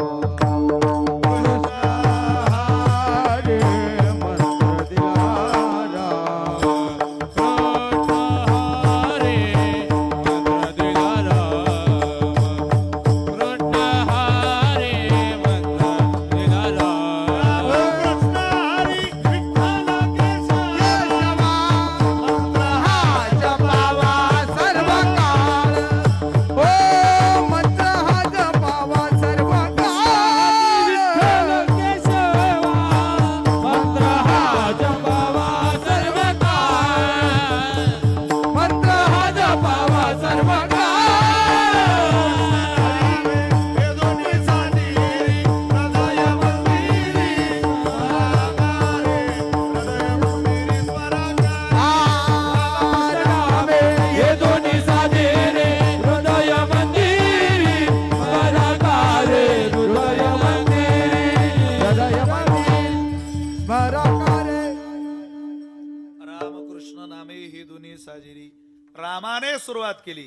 रामाने सुरुवात केली,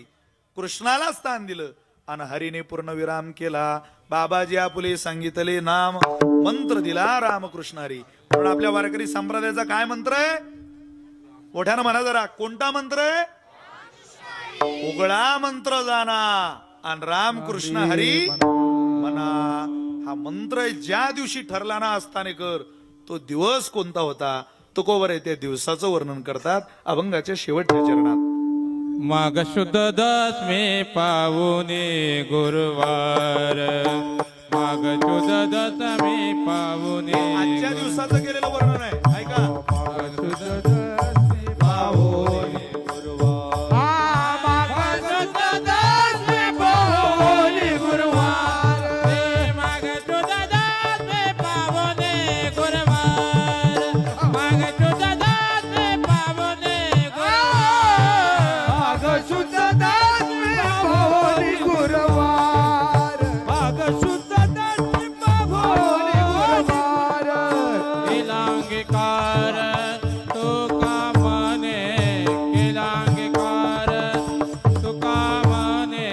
कृष्णाला स्थान दिलं आणि हरीने पूर्णविराम केला. बाबाजी आपुले सांगितले नाम मंत्र दिला रामकृष्ण हरी. म्हणून आपल्या वारकरी संप्रदायाचा काय मंत्र आहे मोठ्यानं म्हणा जरा. कोणता मंत्र आहे. उघडा मंत्र जाणा आणि रामकृष्ण हरी म्हणा. हा मंत्र ज्या दिवशी ठरला ना असतानेकर तो दिवस कोणता होता तुकोबर त्या दिवसाचं वर्णन करतात अभंगाच्या शेवटच्या चरणात. माघ शुद्ध दशमी पावुनी गुरुवार. माग शुद्ध दशमी पावने आजच्या दिवसाचं केलेलं वर्णन आहे ऐका. शुद्ध दशमी पावने माघ शुद्ध दशमी पावनी गुरुवार माग शुद्ध दशमी पावने गुरुवार माग शुद्ध दशमी पावने गुरुवार माघ शुद्ध दशमी पावनी गुरुवार माग शुद्ध दशमी पावनी पावने गुरुवार केलांगीकार तुका मने केलांगीकार तुका मने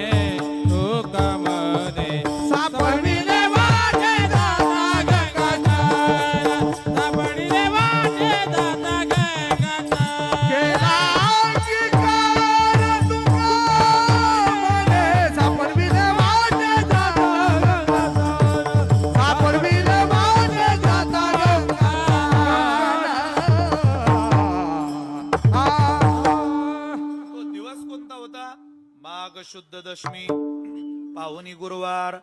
सापडविले वाटे दाता गंगाधार सापडिले वाटे दाता गंगाधार केला अंगीकार तुका मने सापडविले वाटे दाता सापडविले वाटे दाता तो दिवस कोणता होता? माघ शुद्ध दशमी पावनी गुरुवार.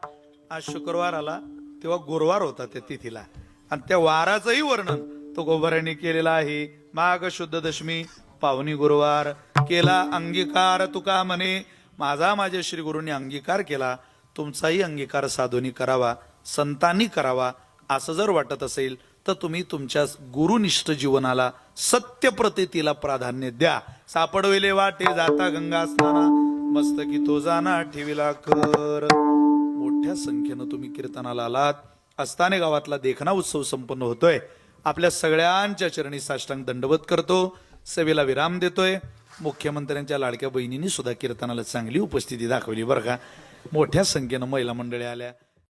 आज शुक्रवार आला तेव्हा गुरुवार होता त्या तिथीला आणि त्या वाराचंही वर्णन तो गोबऱ्याने केलेलं आहे. माघ शुद्ध दशमी पावनी गुरुवार केला अंगीकार तुका म्हणे माझा माझ्या श्री गुरूंनी अंगीकार केला. तुमचाही अंगीकार साधूनी करावा संतांनी करावा. असं जर वाटत असेल तर तुम्ही तुमच्या गुरुनिष्ठ जीवनाला सत्य प्रतीतीला प्राधान्य द्या. सापडविले वाटे जाता गंगा स्नाना मस्तकी तो जाना ठेविला कर. मोठ्या संख्येनं तुम्ही कीर्तनाला आलात. अस्ताने गावातला देखना उत्सव संपन्न होतोय. आपल्या सगळ्यांच्या चरणी साष्टांग दंडवत करतो. सेवेला विराम देतोय. मुख्यमंत्र्यांच्या लाडक्या बहिणींनी सुद्धा कीर्तनाला चांगली उपस्थिती दाखवली बरं का. मोठ्या संख्येनं महिला मंडळी आल्या.